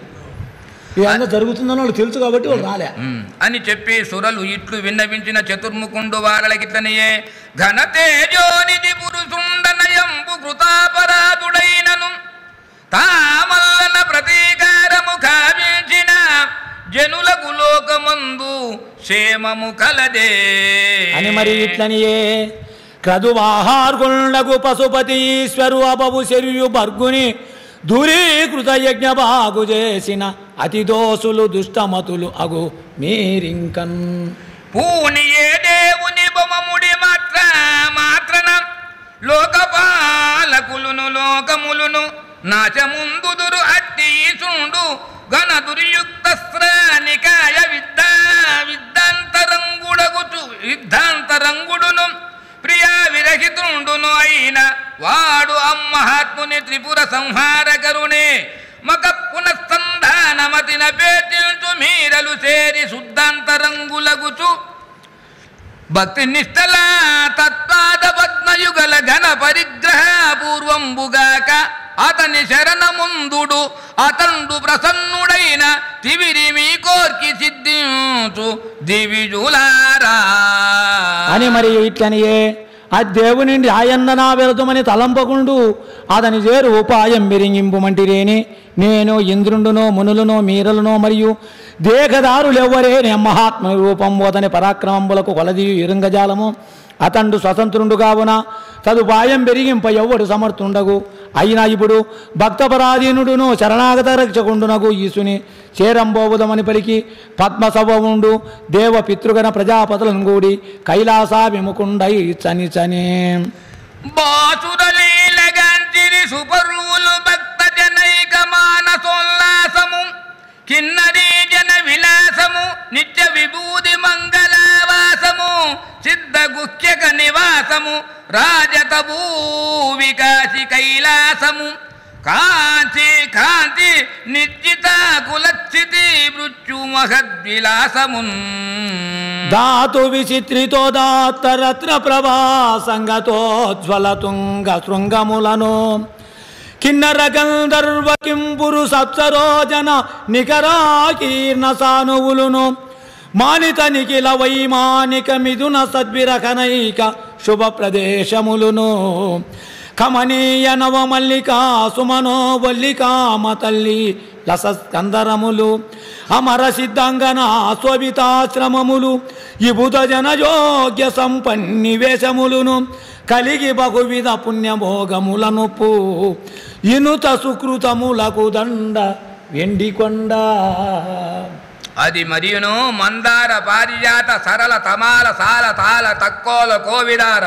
ఇదంతా జరుగుతుందని వాళ్ళు తెలుసు కాబట్టి వాళ్ళు రాలే అని చెప్పి సురలు ఇట్లు విన్నవించిన చతుర్ముకుండు వారలకిట్లనియే ఘనతేజోనిధి పురుషుండనయంబు కృతాపరాధుడైనను తామల్లన ప్రతీకారము కావించిన జనులకు లోకమందు క్షేమము కలదే అని మరి ఇట్లనియే క్రదువాహార్గుండగు పశుపతి ఈశ్వరు అబవు శరియు బర్గుని దూరీకృత యజ్ఞ బాగు చేసిన అతి దోసులు దుష్టమతులు అగు మీరింకన్ పూనియే దేవుని బొమముడి మాత్రన లోకపాలకులును లోకములును నాశముందుదురు అట్టి ఈసుండు ఘన దుర్యుక్త శ్రానికాయ విద్ధాంతరంగుడును ప్రియా విరహితుండును అయిన వాడు అమ్మహాత్ముని త్రిపుర సంహారకరుణే మక పునఃసంధానమతిన పేటిల్చు మీరలు చేరి శుద్ధాంతరంగులగుచు భక్తి నిష్టల తత్పాద పద్మయుగల ఘన పరిగ్రహ పూర్వంబుగాక అతని శరణముందుడు అతండు ప్రసన్నుడైన తివిరి మీ కోర్కి సిద్ధించు దివిజులారా అని మరి ఇట్లనియే ఆ దేవుని ఆయన్ననా వెళుతుమని తలంపకుండు అతని చేరు ఉపాయం బిరింగింపుమంటిరేని నేను ఇంద్రుండునో మునులునో మీరలునో మరియు దేహదారులెవ్వరే మహాత్మ రూపం అతని పరాక్రమంబులకు కొలది ఇరుంగజాలము అతండు స్వతంత్రుండు కావున తదుపాయం పెరిగింప ఎవ్వడు సమర్థుండగు అయినా ఇప్పుడు భక్తపరాధీనుడును శరణాగత రక్షకుండునగు ఈసుని చేరంబోవుదమని పలికి పద్మసభవుండు దేవ పితృగణ ప్రజాపతులను కూడి కైలాసాభిముకుండై చని చని బాసురలీలగాంచిరి సుపరువులు భక్త జనైక మానసోల్లాసము కిన్నరీ జన విలాసము నిత్య విభూది మంగళవాసము సిద్ధ గుహ్యక నివాసము రాజతభూ వికాసి కైలాసము కాంచి కాంతి నిశ్చిత కులస్థితి మృత్యు మహద్విలాసమున్ ధాతు విచిత్రితో దాత్తరత్న ప్రభా సంగతోజ్వల తుంగ శృంగములను కిన్నర గంధర్వ కింపురు సప్సరోజన నికరాకీర్ణ సానువులును మానిత నిఖిల వైమానిక మిథున సద్విరకనైక శుభ ప్రదేశములును కమనీయ నవమల్లికా సుమనో వల్లికామ తల్లి లసస్కందరములు అమర సిద్ధాంగన శోభితాశ్రమములు ఇబుధ జనయోగ్య సంపన్నివేశములును కలిగి బహువిధ పుణ్యభోగములనుపు ఇనుత సుకృతములకు దండ వెండికొండ అది మరియును మందార పారిజాత సరళ తమాల సాల తాళ తక్కోల కోవిదార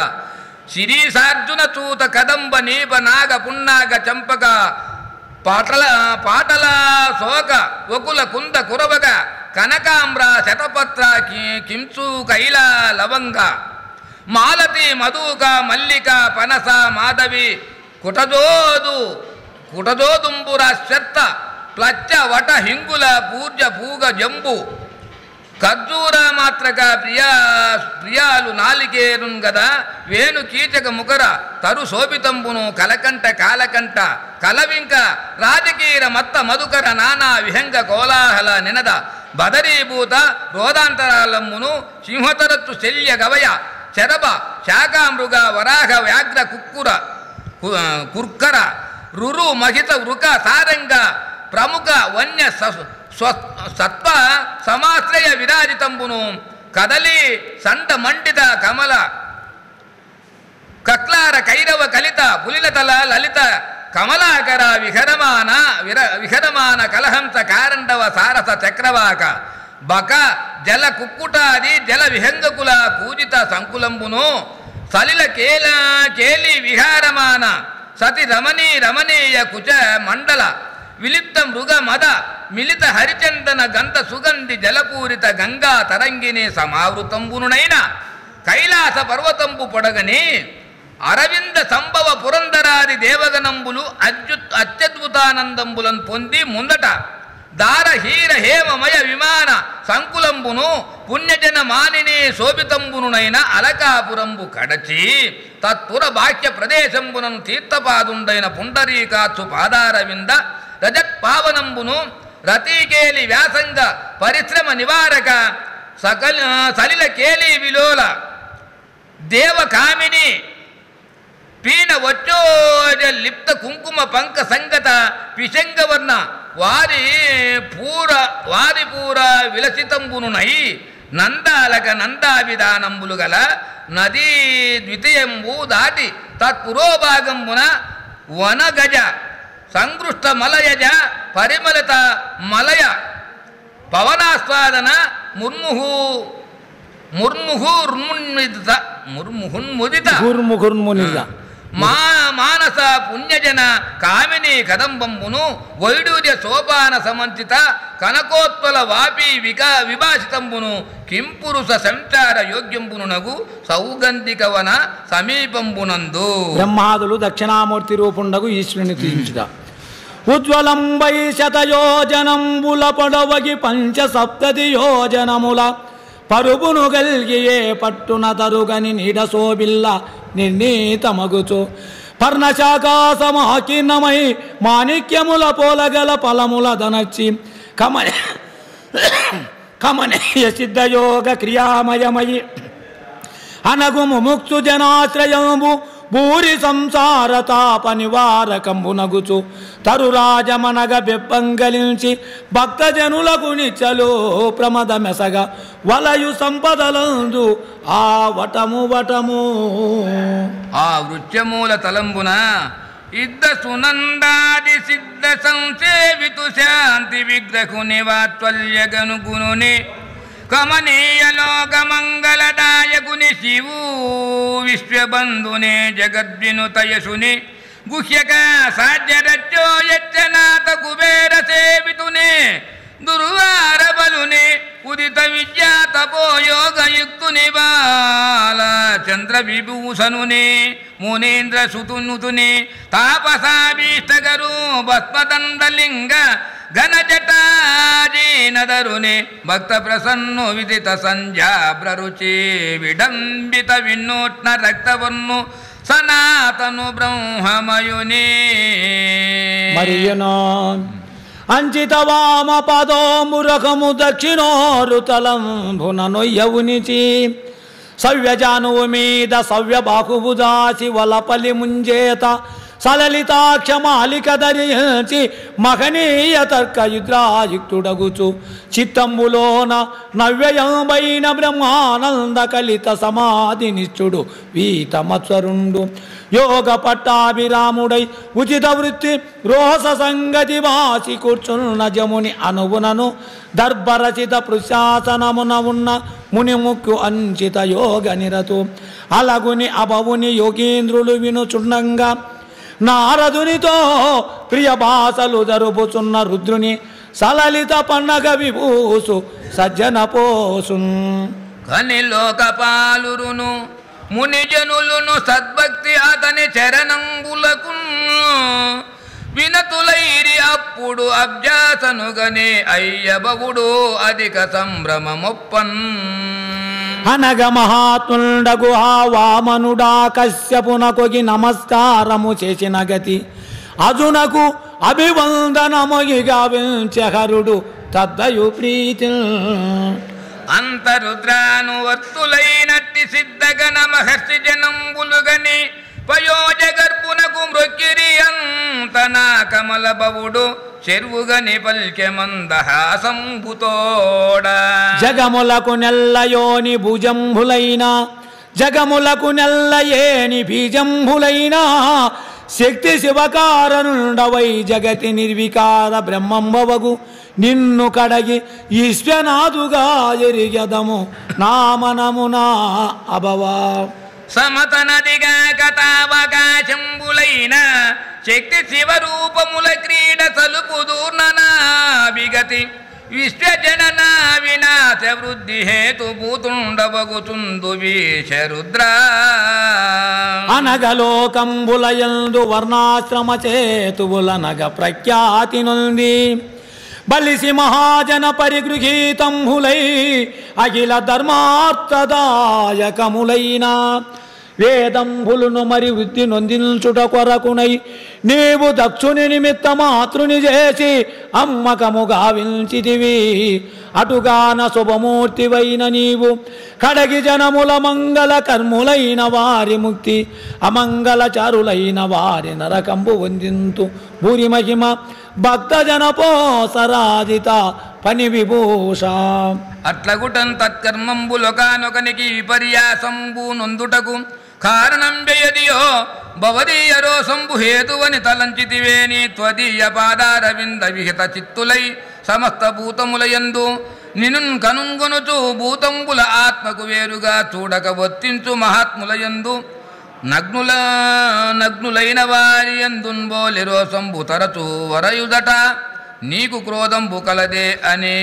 శిరీసార్జున చూత కదంబ నీప నాగ పున్నాగ చంపక పాటల శోక వకుల కుంద కురవగ కనకాంబ్ర శతపత్ర కించు కైల లవంగ మాలతి మధుక మల్లిక పనస మాధవి కుటజోదుంబుర శ్రత్త ప్లచ్చ వట హింగుల పూర్జ పూగ జంబు ఖర్జూర మాత్రక ప్రియాలు నాలికేరున్ గదా వేణు కీచక ముఖర తరు శోభితంబును కలకంట కాలకంట కలవింక రాజకీర మత్త మధుకర నానా విహంగ కోలాహల నినద బదరీభూత రోదాంతరాలమ్మును సింహతరత్తు శల్య గవయ చరబ శాకామృగ వరాహ వ్యాఘ్ర కుర్కర రురు మహిత వృక సారంగ ప్రముఖ వన్య సత్వ సమాశ్రయ విరాజితంబును కదలి సంట మండిత కమల కక్లార కైరవ కలిత పులిలతల లలిత కమలాకర విహరమాన కలహంస కారండవ సారస చక్రవాక బక జల కుక్కుటాది జల విహంగకుల పూజిత సంకులంబును సలిల కేలి విహారమాన సతి రమణీయ కుచ మండల విలిప్త మృగ మద మిలిత హరిచందన గంధ సుగంధి జలపూరిత గంగా తరంగిణి సమావృతంబునునైన కైలాస పర్వతంబు పొడగని అరవింద సంభవ పురందరాది దేవగణంబులు అత్యద్భుతానందంబులను పొంది ముందట దార హీర హేమమయ విమాన సంకులంబును పుణ్యజన మానిని శోభితంబునునైన అలకాపురంబు కడచి తత్పుర బాహ్య ప్రదేశంబునను తీర్థపాదుండైన పుండరీకాత్సు పాదారవింద రజత్పావనంబును రతీకేలి వ్యాసంగ పరిశ్రమ నివారక సలిల కేలి విలోల దేవకామిని పీన వచ్చోజ లిప్త కుంకుమ పంక సంగత పిశంగవర్ణ వారి పూర విలసితంబునునై నందాలక నందాభిధానంబులు గల నదీ ద్వితీయంబు దాటి తత్పురోభాగంబున వనగజ సంగృష్ట మలయజ పరిమళత మలయ పవనాస్వాదన ముర్ముహున్ముదిత మానస పుణ్యజన కామిని కదంబంబును వైడూర్య సోపాన సమంచిత కనకోత్పల వాపి విభాషితంబును కింపురుష సంచార యోగ్యంబునగు సౌగంధికవన సమీపంబునందు బ్రహ్మాదులు దక్షిణామూర్తి రూపుండగు ఈశ్వరుని తీర్చుట ఉజ్వలం వై శతయోజనంబుల పొడవగి పంచసప్తతి యోజనముల పరుగును గల్గియే పట్టున తరుగని నీడసోబిల్ల నిర్ణీతమగుచు పర్ణశాకాసమాకీర్ణమై మాణిక్యముల పోలగల ఫలముల దనర్చి కమనీయ సిద్ధయోగ క్రియామయమయి అనగు ముముక్షు జనాశ్రయంబు భూరి సంసార తాప నివారకంబునగుచు తరురాజమనగ బెప్పంగలించి భక్తజనులకు నిచ్చలో ప్రమదమెసగ వలయు సంపదలందు ఆ వటము ఆ వృత్యమూల తలంబున ఇద్ద సునందాది సిద్ధ సంసేవితు శాంతి విగ్రహు నివాత్వల్యగనుగునుని కమనీయ లోక మంగళదాయకుని శివు విశ్వబంధునే జగద్వినుతయసుని గుహ్యక సాధ్యరచ్చో యచ్చనాథ కుబేర సేవితునే దుర్వార బలుని ఉదిత విద్యా తపోయోగయుక్తుని బాల చంద్ర విభూషణుని మునీంద్ర సుతునుతుని తాపసాభీష్టగరు భస్మదండలింగ ఘనజటాజీనదరుని భక్త ప్రసన్ను విదిత సంధ్యాబ్రరుచి విడంబిత వినూత్న రక్తవర్ణు సనాతను బ్రహ్మమయుని మరియునో అంచిత వామ పదోమురకము దక్షిణోరుతలంభున నొయ్యవునిచి సవ్యజానువు మీద సవ్య బాకుబుదాసి వలపలి ముంజేత సలలితాక్షమాలిక ధరించి మహనీయ తర్కయుద్రాయుక్తుడగుచు చిత్తంబులోన నవ్యయంబైన బ్రహ్మానంద కలిత సమాధినిష్ఠుడు వీతమత్సరుండు యోగ పట్టాభిరాముడై ఉచిత వృత్తి రోహస సంగతి వాసి కూర్చున్న జముని అనువునను దర్భరచిత ప్రశాసనమున ఉన్న మునిముక్కు అంచిత యోగ నిరతు అలగుని అభవుని యోగీంద్రులు వినుచుండంగా నారదునితో ప్రియ భాషలు జరుపుచున్న రుద్రుని సలలిత పండగ విభూసు సజ్జన పోసు కని లోకపాలురును మునిజనులును సద్భక్తి అతని చరణంబులకు వినతులైరి అప్పుడు అభ్యాసనుగనే అయ్యబవుడు అధిక సంభ్రమమొప్పన్ అనగ మహాత్ముండగు ఆ వామనుడా కశ్యపునకొగి నమస్కారము చేసిన గతి అజునకు అభివందనముగిగా వించహరుడు తద్దయు ప్రీతి అంతరుద్రానువర్తులైనట్టి సిద్ధగణ మహర్షి జనంబులుగని పయోజగర్భునకు మృక్కిరి అంతనా కమల బవుడు చెరువుగని పల్కె మందహాసంభుతోడ జగములకు నెల్లయోని భుజంభులైన జగములకు నెల్లయేని బీజంభులైన శక్తి శివకారణుండవై జగతి నిర్వికార బ్రహ్మంబవగు నిన్ను కడగి ఈశ్వనాథుగా ఎరిగదము నామనమునా అభవా సమత నదిగా కథావకాశంబులైన శక్తి శివరూపముల క్రీడ సలుపు దూర్ణనా విగతి విశ్వజనన వినాశ వృద్ధి హేతుభూతుండవగుచుందు విషరుద్ర అనగలోకంబులయందు వర్ణాశ్రమ చేతువులనగ ప్రఖ్యాతి నొంది బలిసి మహాజన పరిగృహీతంబులై అఖిల ధర్మార్థదాయకములైన వేదంబులను మరి వృద్ధి నొందించుట కొరకునై నీవు దక్షుని నిమిత్త మాతృని చేసి అమ్మకము గావించితివి. అటుగాన శుభమూర్తివైన నీవు కడగి జనముల మంగళ కర్ములైన వారి ముక్తి అమంగళచారులైన వారి నరకంబు వందింతు భూరి మహిమ భక్తజన పోసరాజిత పని విభూష. అట్లగుటం తత్కర్మంబులొకానొకనికి విపర్యాసంబు నొందుటకు కారణం వ్యయదియో భవదీయ రోసంబు హేతువని తలంచితివేని త్వదీయ పాదారవింద విహిత చిత్తులై సమస్త భూతములయందు నిను కనుంగొనుచు భూతంబుల ఆత్మకు వేరుగా చూడక వర్తించు మహాత్ములయందు నగ్నులైన వారి యందున్బోలి రోసంబు తరచు వరయుదట నీకు క్రోధంబు కలదే అనే.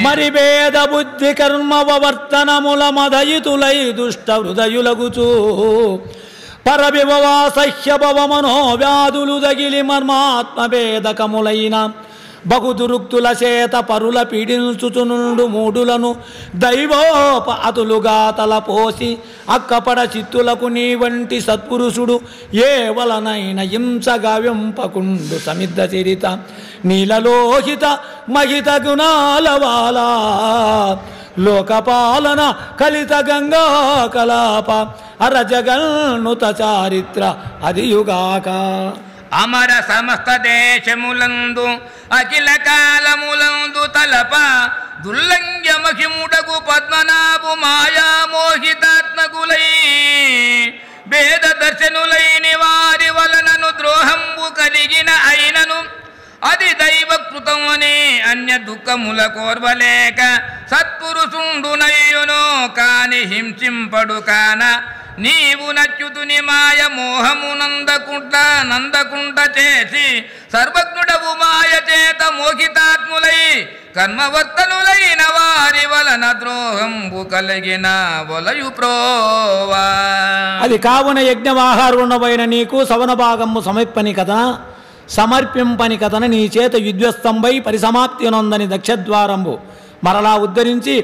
మరి భేద బుద్ధి కర్మవర్తనముల మదయితులై దుష్ట హృదయులగుచూ పరవిభవాసహ్య భవమనో వ్యాధులు దగిలి మర్మాత్మ భేదకములైన బహుదురుక్తుల చేత పరుల పీడించుచునుండు మూడులను దైవోప అతులుగా తలపోసి అక్కపడ చిత్తులకు నీ వంటి సత్పురుషుడు ఏ వలనైన హింసగా వెంపకుండు సమిద్ధ చరిత నీలలోహిత మహిత గుణాలవాలా లోకపాలన కలిత గంగా కలాప అరజగన్నుత చారిత్ర అదియుగాక. అమర సమస్త దేశములందు అఖిల కాలములందు తలప దుర్లంఘ్య మహిముడగు పద్మనాభు మాయా మోహితాత్మకులై భేద దర్శనులైన వారి వలనను ద్రోహంబు కలిగిన అయినను అది దైవకృతం అని అన్య దుఃఖముల కోర్వలేక సత్పురుషుండునయ్యును కాని హింసింపడు కాన నీవు నచ్యుతుని మాయ మోహము నందకుంట చేసి సర్వజ్ఞుడవు మాయ చేత మోహితాత్ములై కర్మవర్తనులైన వారి వలన ద్రోహంబు కలిగిన వలయు ప్రోవా. అది కావున యజ్ఞవాహారుణమైన నీకు సవన భాగము సమర్పింపని కథన నీ చేత యుధ్వస్తంభై పరిసమాప్తి నొందని దక్షద్వారంబు మరలా ఉద్ధరించి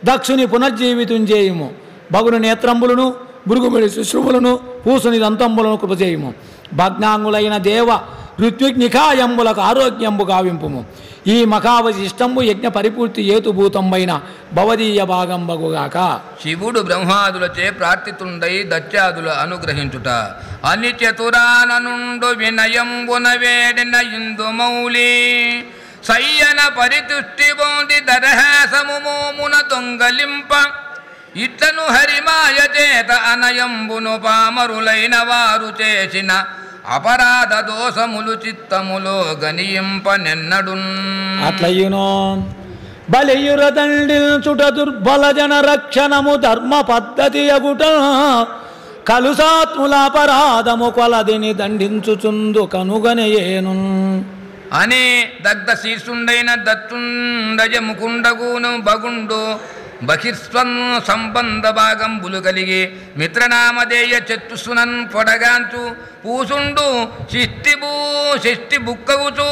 దక్షుని పునర్జీవితం చేయుము. బగును నేత్రంబులను బురుగుమిడి శుశ్రువులను పూసుని దంతంబులను కృపచేయుము. భగ్నాంగులైన దేవ ఋత్విగ్నికాయంబులకు ఆరోగ్యంబు గావింపుము. ఈ మఖావశిష్టంబు యజ్ఞ పరిపూర్తి ఏతుభూతంబైన భవదీయ భాగంబగుగాక. శివుడు బ్రహ్మాదులచే ప్రార్థితుండై దత్యాదుల అనుగ్రహించుట అనిత్యతురాననుండు వినయంబున వేడిన ఇందు మౌలి సయ్యన పరితుష్టి బోంది దరహాసము మోమున దొంగలింప ఇట్లను హరిమాయ చేత అనయంబును పామరులైన వారు చేసిన అపరాధ దోషములు చిత్తములో గనియింప నెన్నడున్. అట్లయునో బలియురదండిల్చుట దుర్బల జన రక్షణము ధర్మ పద్ధతి అగుట కలుసాత్ముల అపరాధము కొలదిని దండించుచుందు కనుగనయేను అని దగ్ధ శీర్షుండైన దత్తుండజ ముకుండగును బగుండు బహిర్స్వం సంబంధ భాగంబులు కలిగి మిత్రనామధేయ చతుసునన్ పొడగాంచు పూసుండు శిష్టి బుక్కగుచు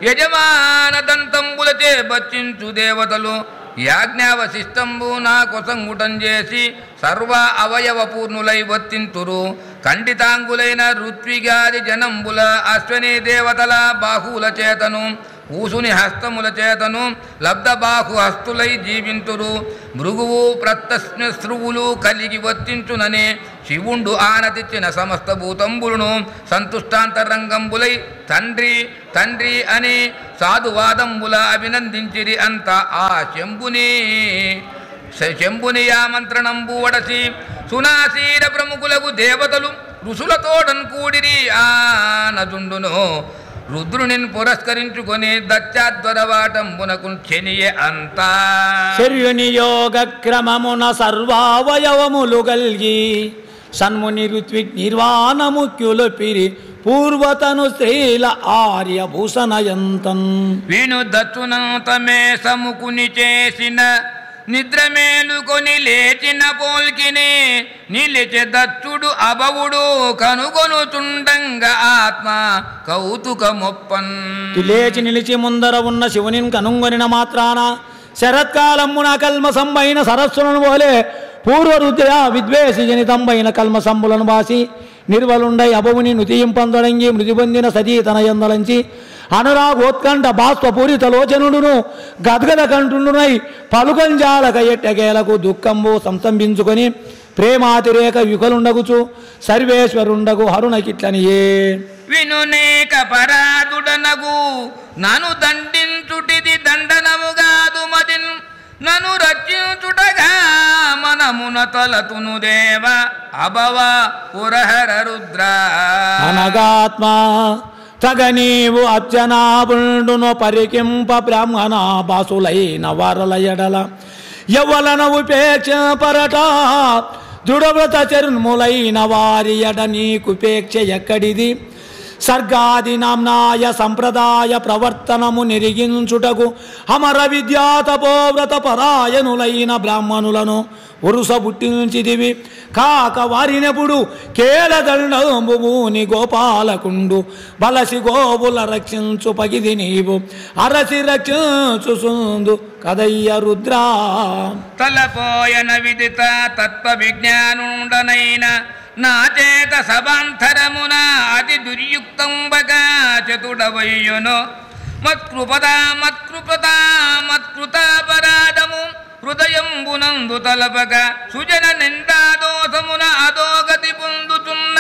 యజమాన దంతంబులచే బచ్చించు దేవతలు యాజ్ఞావశిష్టంబు నా కొసంగుటం చేసి సర్వ అవయవ పూర్ణులై వర్తింతురు. ఖండితాంగులైన ఋత్విగాది జనంబుల అశ్వని దేవతల బాహువుల చేతను పూసుని హస్తముల చేతను లబ్ధ బాహు హస్తులై జీవింతురు. భృగువు ప్రత్యశ్రువులు కలిగి వర్తించునని శివుండు ఆనతిచ్చిన సమస్త భూతంబులను సంతుష్టాంతరంగంబులై తండ్రి తండ్రి అని సాధువాదంబుల అభినందించిరి. అంత ఆ శంభుని ఆమంత్రణంబు వడసి సునాశీర ప్రముఖులకు దేవతలు ఋషులతోడన్ కూడిరి. ఆ నదుండును రుద్రునిన్ పురస్కరించుకొని దత్తాధ్వరవాటంబునకు చెనియే అంతా శర్యుని యోగ క్రమమున సర్వావయవములు గల్గి సన్ముని ఋత్విక్ నిర్వాణముఖ్యులు పిరి పూర్వతను స్త్రీల ఆర్యభూషణయంతన్. విను దచ్చునంతమే సముకుని చేసిన నిద్ర మేలుకొని లేచిన పోల్కిని నిలిచె దచ్చుడు అభవుడు కనుగొనుచుండంగా ఆత్మ కౌతుకమొప్పన్. లేచి నిలిచి ముందర ఉన్న శివుని కనుగొనిన మాత్రాన శరత్కాలమున కల్మసంబైన సరస్సులను పోలే పూర్వరుద్ర విద్వేషి జనితంబైన కల్మసంబులను బాసి నిర్వలుండై అభవుని నుతియింపందొడంగి మృతి పొందిన సతీతనయందలంచి అనురాగోత్కంఠ బాష్పూరితలోచనుడును గద్గద కంఠుండునై పలుకంజాలక ఎట్టగేలకు దుఃఖంబు సంతంభించుకొని ప్రేమాతిరేక వికలుండగుచు సర్వేశ్వరుండగు హరుణకిట్లనియే. వినునేక పరాదుడనగు నను దండించుటిది దండనముగాదు మదిన్ నను రక్షించుటగా మనమున తలతును దేవ అభవ పురహర రుద్ర. అనగాత్మ తగ నీవు అర్చనాపుండును పరికింప బ్రాహ్మణ బాసులైన వారల ఎడల యవ్వలన ఉపేక్ష పరట దృఢవ్రత చర్ములైన వారి ఎడ నీకుపేక్ష ఎక్కడిది. సర్గాది నామ్నాయ సంప్రదాయ ప్రవర్తనము నిరిగించుటకు అమర విద్యాతపోవ్రత పరాయణులైన బ్రాహ్మణులను ఉరుస పుట్టించిదివి కాక వారినప్పుడు కేలదండముని గోపాలకుండు బలసి గోవుల రక్షించు పగిది నీవు అరసి రక్షించుందు కదయ్య రుద్రా. తలపోయన విదిత తత్వ విజ్ఞానుండనైన నా చేత సభాంతరమున అతి దుర్యుక్తంబగా చతుడవయ్యును మత్కృతాపరాధము హృదయంబునందు తలపక సుజన నిందాదోషమున అధోగతి పొందుతున్న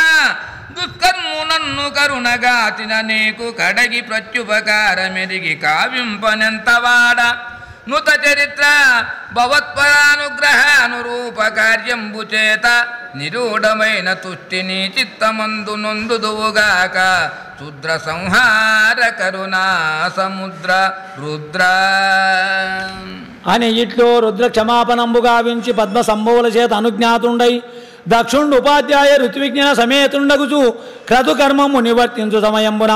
దుష్కర్మునన్ను కరుణగాతిన నీకు కడగి ప్రత్యుపకారమెరిగి కావింపనెంతవాడ నుత చరిత్ర భవత్పరానుగ్రహ అనురూప కార్యంబు చేత నిరూఢమైన తుష్టిని చిత్తమందు నొందుదువుగాక శుద్ర సంహార కరుణా సముద్ర రుద్ర అని ఇట్లో రుద్ర క్షమాపణంబు గావించి పద్మ సంభవుల చేత అనుజ్ఞాతుండై దక్షుండు ఉపాధ్యాయ ఋత్విజ్ఞాన సమేతుండగుచు క్రతుకర్మము నివర్తించు సమయంబున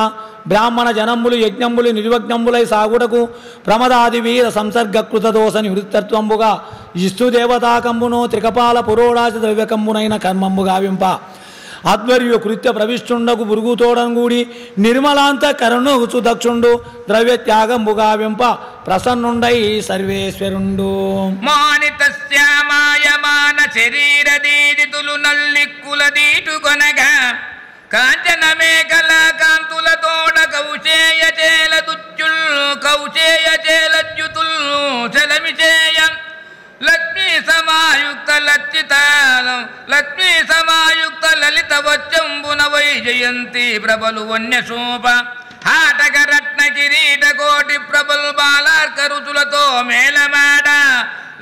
బ్రాహ్మణ జనంబులు యజ్ఞంబులు నిర్వజ్ఞంబులై సాగుటకు ప్రమదాది వీర సంసర్గకృత దోష నివృత్తత్వంబుగా ఇస్తు దేవతాకంబును త్రికపాల పురోడాచ ద్రవ్యకంబునైన కర్మంబు గావింప ఆధ్వర్యు కృత్య ప్రవిష్టుండకు పురుగుతోడనుగూడి నిర్మలాంత కరుణుచు దక్షుండు ద్రవ్య త్యాగంబు గావింప ప్రసన్నుండై సర్వేశ్వరుండు. మానితస్యామాయమాన శరీర దీదితులు నల్లిక్కుల దీటుకొనగా కాంచన మేకల కాంతులతోడ కౌచేయ చేలద్యుతుల్ చలమిచేయ లక్ష్మీ సమాయుక్త లలిత వచ్చంబున వైజయంతి ప్రబలు వన్యశోభ హాటక రత్న కిరీట కోటి ప్రబల్ బాలార్క రుచులతో మేళమాడ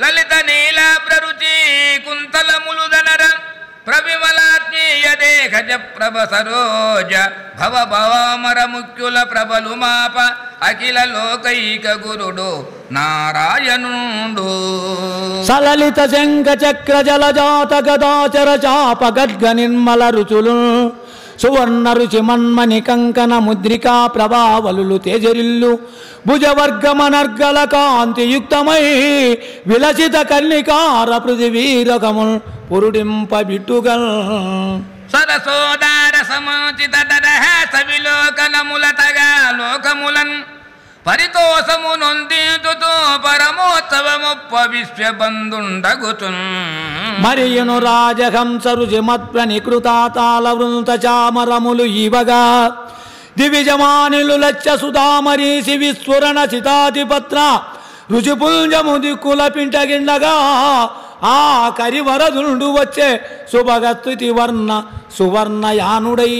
లలిత నీల ప్రరుచి కుంతలములుదనర ప్రవిమలాత్మీయ దేహజ ప్రభ సరోజ భవ భవమర ముఖ్యుల ప్రబలు మాప అఖిల లోకైక గురుడు నారాయణుండు. సలలిత శంఖ చక్ర జలజాత గదాచర చాప గడ్గ నిర్మల రుచులు సువర్ణ రుచి మన్మని కంకణ ముద్రికా ప్రభావలు తేజరిల్లు భుజవర్గమనర్గల కాంతియుక్తమై విలసిత కన్నికార పృథివీరకముల్ పురుడింప బిట్టుగల్. సరసోదార సముచిత దరహాస విలోకనములతగా లోకములన్ పరితోషము నొందితుతో పరమోత్సవమొప్ప విశ్వబంధుండగుచున్. మరియును రాజహంస రుచి మత్వ నికృతాతాల వృంత చామరములు ఇవగా దివిజమానులు లచ్చ సుధామరీసి విస్ఫురణ చితాధిపత్ర రుచిపుంజము దిక్కుల పింటగిండగా ఆ కరివరదుండు వచ్చే శుభగస్తుతి వర్ణ సువర్ణయానుడై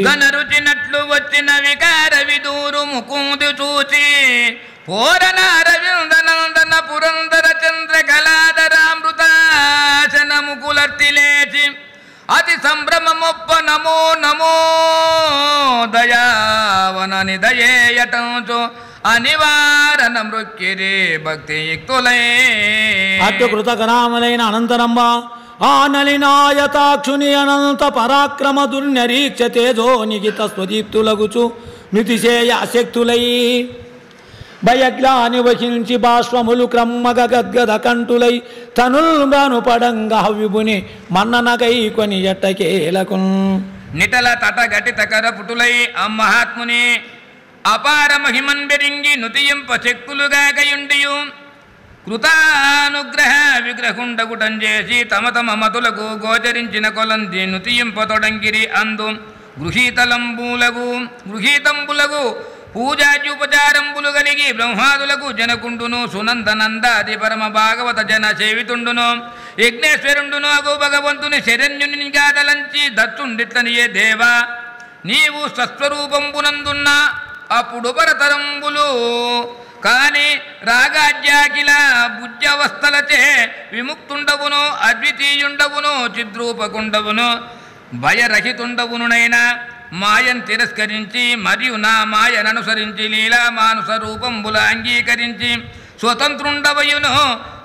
గనరుచినట్లు వచ్చిన వికార విదూరు ముకుందు చూచి పూరణ రవిందనందన పురందర చంద్ర కళాధరామృతాశనము కులర్తి లేచి అతి సంభ్రమమొప్ప నమో నమో దయావన నిదయేయటంచు అనివారణ మృక్కిరి భక్తియుక్తులై. అత్యుకృత కరామలైన అనంతరంబ ఆ నలినాయతాక్షుని అనంత పరాక్రమ దుర్నిరీక్ష తేజో నిగిత స్వదీప్తులగుచు మృతిశేయ అశక్తులై భయగ్లాని వహించి బాష్పములు క్రమ్మగ గద్గద కంటులై తనుల్గాను పడంగా విభుని మన్ననగై కొని ఎట్టకేలకు నిటల తట గటిత కరపుటులై అమ్మహాత్ముని అపార మహిమన్ బెరింగి నుతియింప చెక్కులుగా కయుండియు కృతానుగ్రహ విగ్రహుండగుటం చేసి తమ తమ మతులకు గోచరించిన కొలంది నుతియింపతొడంగిరి అందు గృహీతంబులగు పూజాద్యుపచారంబులు కలిగి బ్రహ్మాదులకు జనకుండును సునందనందాది పరమ భాగవత జన సేవితుండును యజ్ఞేశ్వరుండును అగు భగవంతుని శరణ్యుని గాదలంచి దత్తుండిట్లనియే దేవా నీవు స్వస్వరూపంబునందున్న అప్పుడు పరతరంబులు కాని రాగాజ్యాకిల బుజ్జవస్థలచే విముక్తుండవును అద్వితీయుండవును చిద్రూపకుండవును భయరహితుండవునునైనా మాయను తిరస్కరించి మరియు నా మాయననుసరించి లీలా మానుస రూపంబుల అంగీకరించి స్వతంత్రుండవయును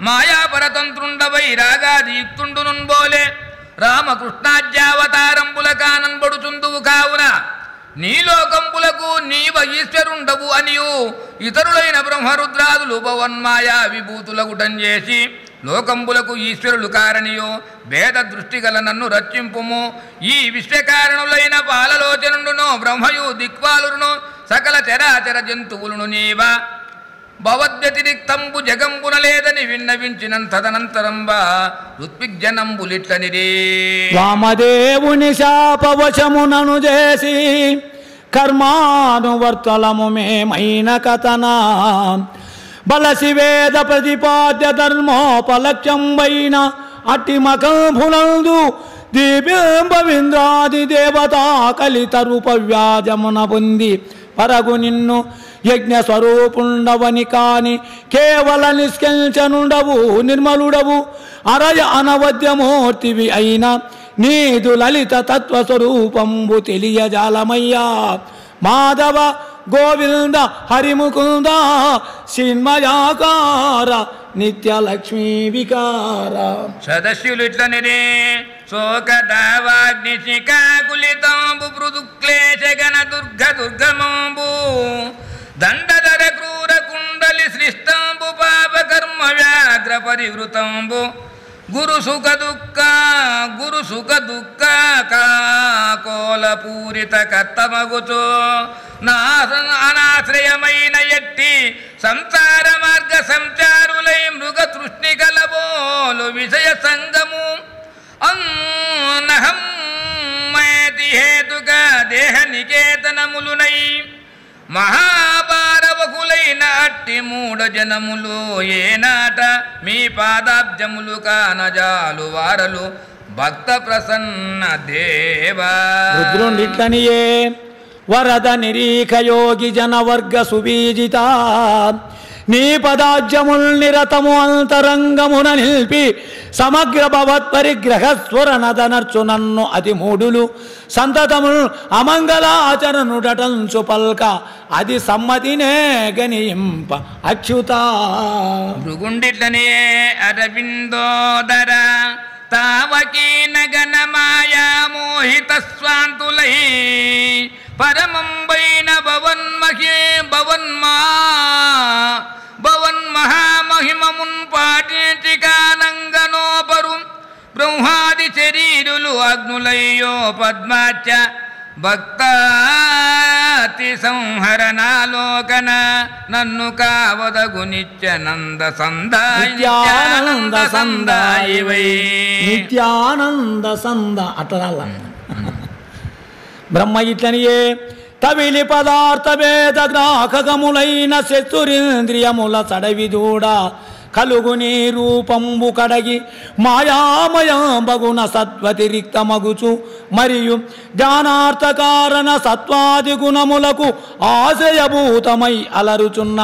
మాయాపరతంత్రుండవై రాగాదియుక్తుండునుబోలే రామకృష్ణాజ్యావతారంబుల కానంబడుచుందువు కావున నీలోకంబులకు నీవ ఈశ్వరుండవు అనియు ఇతరులైన బ్రహ్మరుద్రాదులు భవన్మాయా విభూతులగుటం చేసి లోకంబులకు ఈశ్వరులు కారణియో భేద దృష్టి గల నన్ను రక్షింపుము ఈ విశ్వకారణులైన పాలలోచనుండును బ్రహ్మయు దిక్పాలురును సకల చరాచర జంతువులను నీవా భవద్వ్యతిరిక్తంబు జగంబున లేదని విన్నవించినంతదనంతరంబా ఋత్విగ్జనంబులిట్లనిరే వామదేవుని శాపవశమునను చేసి కర్మానువర్తలము మేమైన కథనా బలసి వేద ప్రతిపాద్య ధర్మోపలక్ష్యం వైన అట్టి మకంభునందు దీపింబవింద్రాది దేవతా కలిత రూప వ్యాజమున పొంది పరగు నిన్ను యజ్ఞ స్వరూపుండవని కాని కేవల నిష్కించనుండవు నిర్మలుడవు అరయ అనవద్యమూర్తివి అయిన నీదు లలిత తత్వస్వరూపంబు తెలియజాలమయ్యా మాధవ గోవింద హరిముకుంద చిన్మయాకార నిత్యలక్ష్మీ వికార సదస్యులు ఇట్లనిరే శోకదావాగ్ని శిఖాకులితాంబు మృదుక్లేశగణ దుర్గమంబు దండధర క్రూర కుండలి సృష్టంబు పాపకర్మ వ్యాఘ్ర పరివృతంబు గురు సుఖ దుఃఖ కాకోల పూరిత కర్తమగుచో అనాశ్రయమైన ఎట్టి సంసార మార్గ సంచారులై మృగ తృష్ణి కలబోలు విషయ సంగము అన్నహమ్మయతి హేతుక దేహ నికేతనములునై మహాభారవకులైన అట్టి మూఢ జనములు ఏనాట మీ పాదాబ్జములు కానజాలు వారలు భక్త ప్రసన్న దేవా రుద్రుండిట్లనియే వరద నిరీఖ యోగి జనవర్గ సుబీజిత నీ పదాజ్యముల్ నిరతము అంతరంగమున నిల్పి సమగ్ర భవత్పరిగ్రహ స్వరనదనర్చు నన్ను అతి మూడులు సంతతముల్ అమంగళాచరణుడటంచు పల్క అది సమ్మతినే గనింప అచ్యుత భృగుండిట్లనే అరవిందోదర తావకీన గణమాయా మోహిత స్వాంతులై పరమంబైన భవన్మహామహిమమున్ పాటించి కానంగనోపరు బ్రహ్మాది శరీరులు అగ్నులయ్యో పద్మాచ భక్తాతి సంహరణాలోకన నన్ను కావదగు నిత్యానంద సందాయి నిత్యానంద సంద అట్లా బ్రహ్మ ఇట్లనియే తవిలి పదార్థ భేద గ్రాహకములైన శత్రురింద్రియముల చడవిదూడ కలుగుని రూపంబు కడగి మాయామయాంబగున సత్వతిరిక్తమగుచు మరియు జ్ఞానార్థకారణ సత్వాది గుణములకు ఆశ్రయభూతమై అలరుచున్న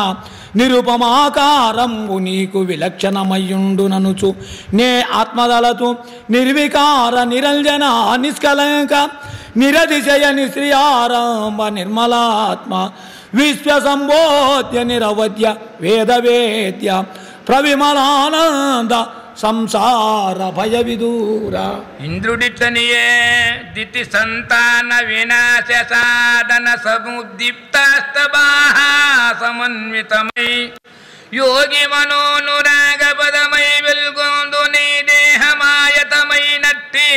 నిరుపమాకారంబు నీకు విలక్షణమయ్యుండుననుచు నే ఆత్మదలతు నిర్వికార నిరంజన నిష్కలంక నిరతిశయ నిశ్రియారంభ నిర్మలాత్మ విశ్వసంబోధ్య నిరవధ్య వేదవేద్య ప్రవిమలానంద సంసార భయ విదూర. ఇంద్రుడితనియే దితి సంతాన వినాశ సాధన సముద్దీప్తాస్తబాహ సమన్వితమై యోగి మనోనురాగపదమై వెల్గొందు నీ దేహమాయతమైనట్టి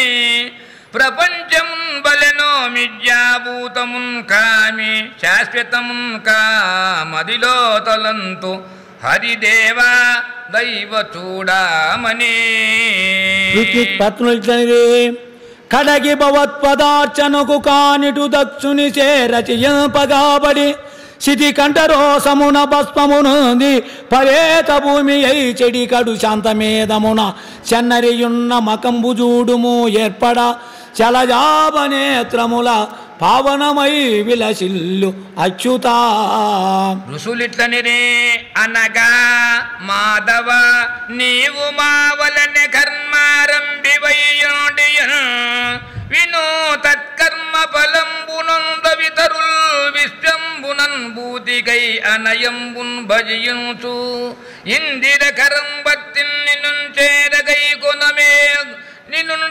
ప్రపంచమున్ బలెనో మిథ్యాభూతమున్ కామి శాశ్వతమున్ కామదిలో తలంతు హరిదేవా దైవ చూడమని. పత్నులిట్లనిది కడగి భవత్పదార్చనకు కానిటు దక్షుని చేరచియంపగాబడి శితి కంఠరోసమున భస్మమునుంది పరేత భూమి అయి చెడి కడు శాంతమేదమున చెన్నరియున్న మకంబు జూడుము ఏర్పడ చలజాబనేత్రముల పావనమై విలసిల్లు అచ్యుత. ఋషులిట్లనిరే అనగా మాధవ నీవు మావలన కర్మారంభివయ్యోడియ వినో తత్కర్మ ఫలంబునంద వితరుల్ విశ్వంబునన్ భూతికై అనయంబున్ భజించు ఇందిర కరం భక్తిన్ నిన్ను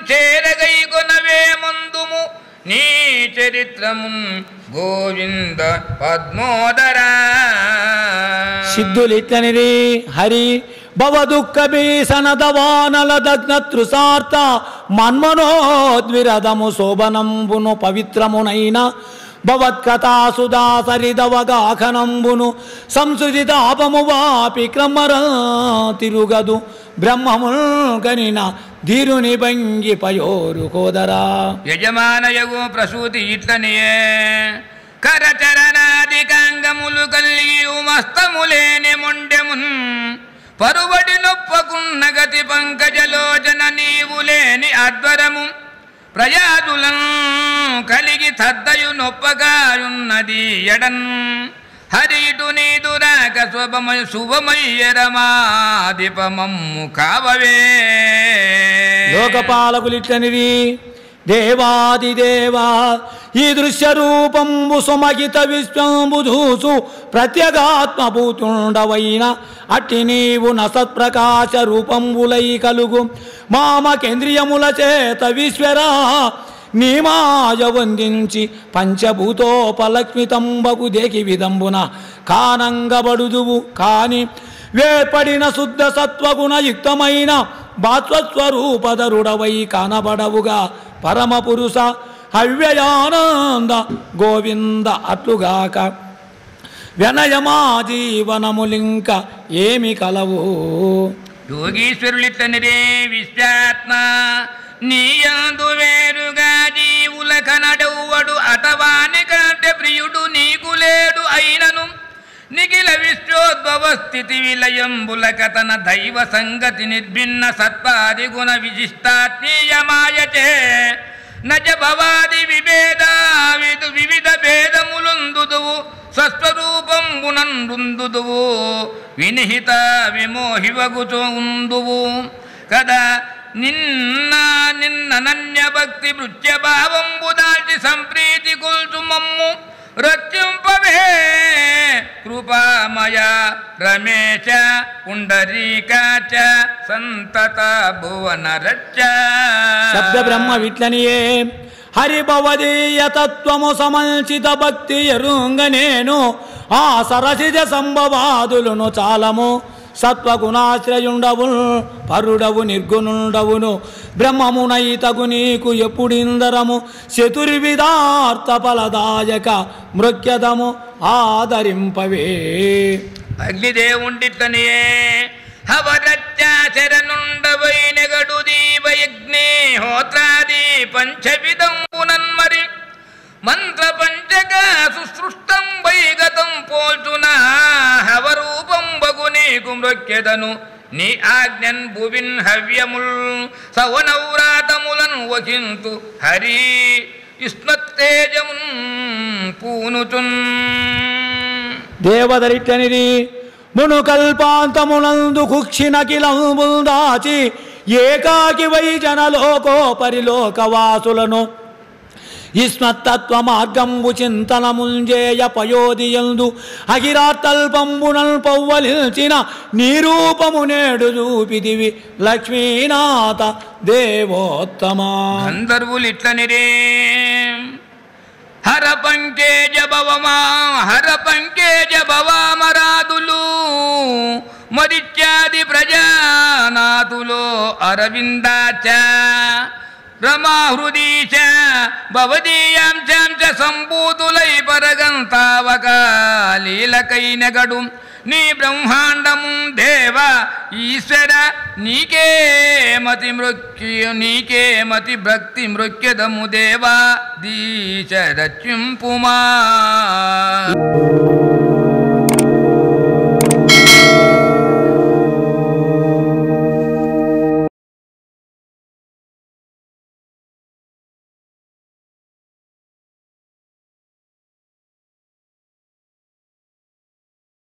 చేరగై కొనవే మందుము నీ చరిత్రమున్ గోవింద పద్మోదరా. సిద్ధులిట్లనిది హరి భవ దుఃఖ భీషణదవానల దగ్నతృసార్త మన్మనోద్విరదము శోభనంబును పవిత్రమునైన భవత్కథాసుదాసరిదవగాఖనంబును సంసుజితాపము వాపి క్రమర తిరుగదు బ్రహ్మముల్ గనిన ధీరుని భంగి పయోరు కోదరా. యజమానయగు ప్రసూతి ఇట్లనియే కరచరణాదికాంగములు కలియు మస్తములేని మొండెమున్ పరువడి నొప్పకున్న గతి పంకజలోచన నీవు లేని అద్వరము ప్రయాదులను కలిగి తద్దయు నొప్పగాయున్నది ఎడన్ హరిటు నీదురాక శుభమయ్యరమాధిపమమ్ము కావవే. లోకపాలకులిట్లనిది దేవాదిదేవా ఈ దృశ్య రూపంబు సుమగిత విశ్వంబు చూసు ప్రత్యేగాత్మభూతుండవైన అట్టి నీవు నసత్ప్రకాశ రూపంబులై కలుగు మామకేంద్రియముల చేత విశ్వరా నీమాయ వందించి పంచభూతోపలక్ష్మితంబకు దేకి విదంబున కానంగబడుదువు కాని వేర్పడిన శుద్ధ సత్వగుణయుక్తమైన భాస్వస్వరూపధరుడవై కానబడవుగా పరమ పురుష హవ్యయానంద గోవింద అట్లుగాక వినయమా జీవనములింక ఏమి కలవు. యోగీశ్వరులిట్లనిరే విశ్వాత్మ నీయందు వేరుగా జీవుల కనడెవ్వడు అటవాని కంటే ప్రియుడు నీకు లేడు అయినను నిఖిల విశ్వోద్భవ స్థితి విలయంబుల కథన దైవ సంగతి నిర్భిన్న సత్వాది గుణ విశిష్టాత్మీయమాయచే నజ భవాది వివిధ భేదములుందుదువు స్వస్వరూపంబునందుదువు వినిహిత విమోహివగుచో ఉందువు కదా నిన్ననన్య భక్తి భృత్య భావంబు దాల్చి సంప్రీతి కొల్చు మమ్ము రత్యంపవే కృపామయ రమేశ పుండరీకాచ సంతత భువన రచ్చ. శబ్ద బ్రహ్మ విట్లనియే హరిభవదీయ తత్వము సమల్చిత భక్తి ఎరుంగనేను ఆ సరసిజ సంభవాదులను చాలము సత్వగుణాశ్రయుండవును పరుడవు నిర్గుణుండవును బ్రహ్మమునైతగు నీకు ఎప్పుడిందరము చతుర్విధార్థ ఫలదాయక మృక్యదము ఆదరింపవే. అగ్నిదేవుండితనియే హవరచ్చాచరణుండవై నెగడు దీవయజ్ఞే హోత్రాది పంచవిధంబునన్మరి మంత్ర పంచక సుసృష్టం వైగతం పోల్చున హవరూపం బగు నీకు మృక్యదను నీ ఆజ్ఞన్ భువిన్ హవ్యముల్ సవనౌరాతములను వహింతు హరి విష్ణుతేజమున్ పూనుచున్. దేవదరిట్టనిది మును కల్పాంతమునందు కుక్షినకిలంబుల్ దాచి ఏకాకి వై జనలోకోపరిలోకవాసులను ఇస్మత్తత్వ మార్గంబు చింతనముంజేయ పయోధియందు అగిరాతల్పంబునల్ పవ్వలిల్చిన నీరూపము నేడు చూపిదివి లక్ష్మీనాథ దేవోత్తమా. గంధర్వులిట్లనిరే హర పంకేజ భవామరాదులు మరిత్యాది ప్రజానాథులో అరవిందాచ రమాహృదీశ భవదీయాంశాంశ సంభూతులై పరగంతావక లీలకై నెగడు నీ బ్రహ్మాండము దేవ ఈశ్వర నీకే మతి భక్తి మృక్యదము దేవా దీశ రచ్యుంపుమా.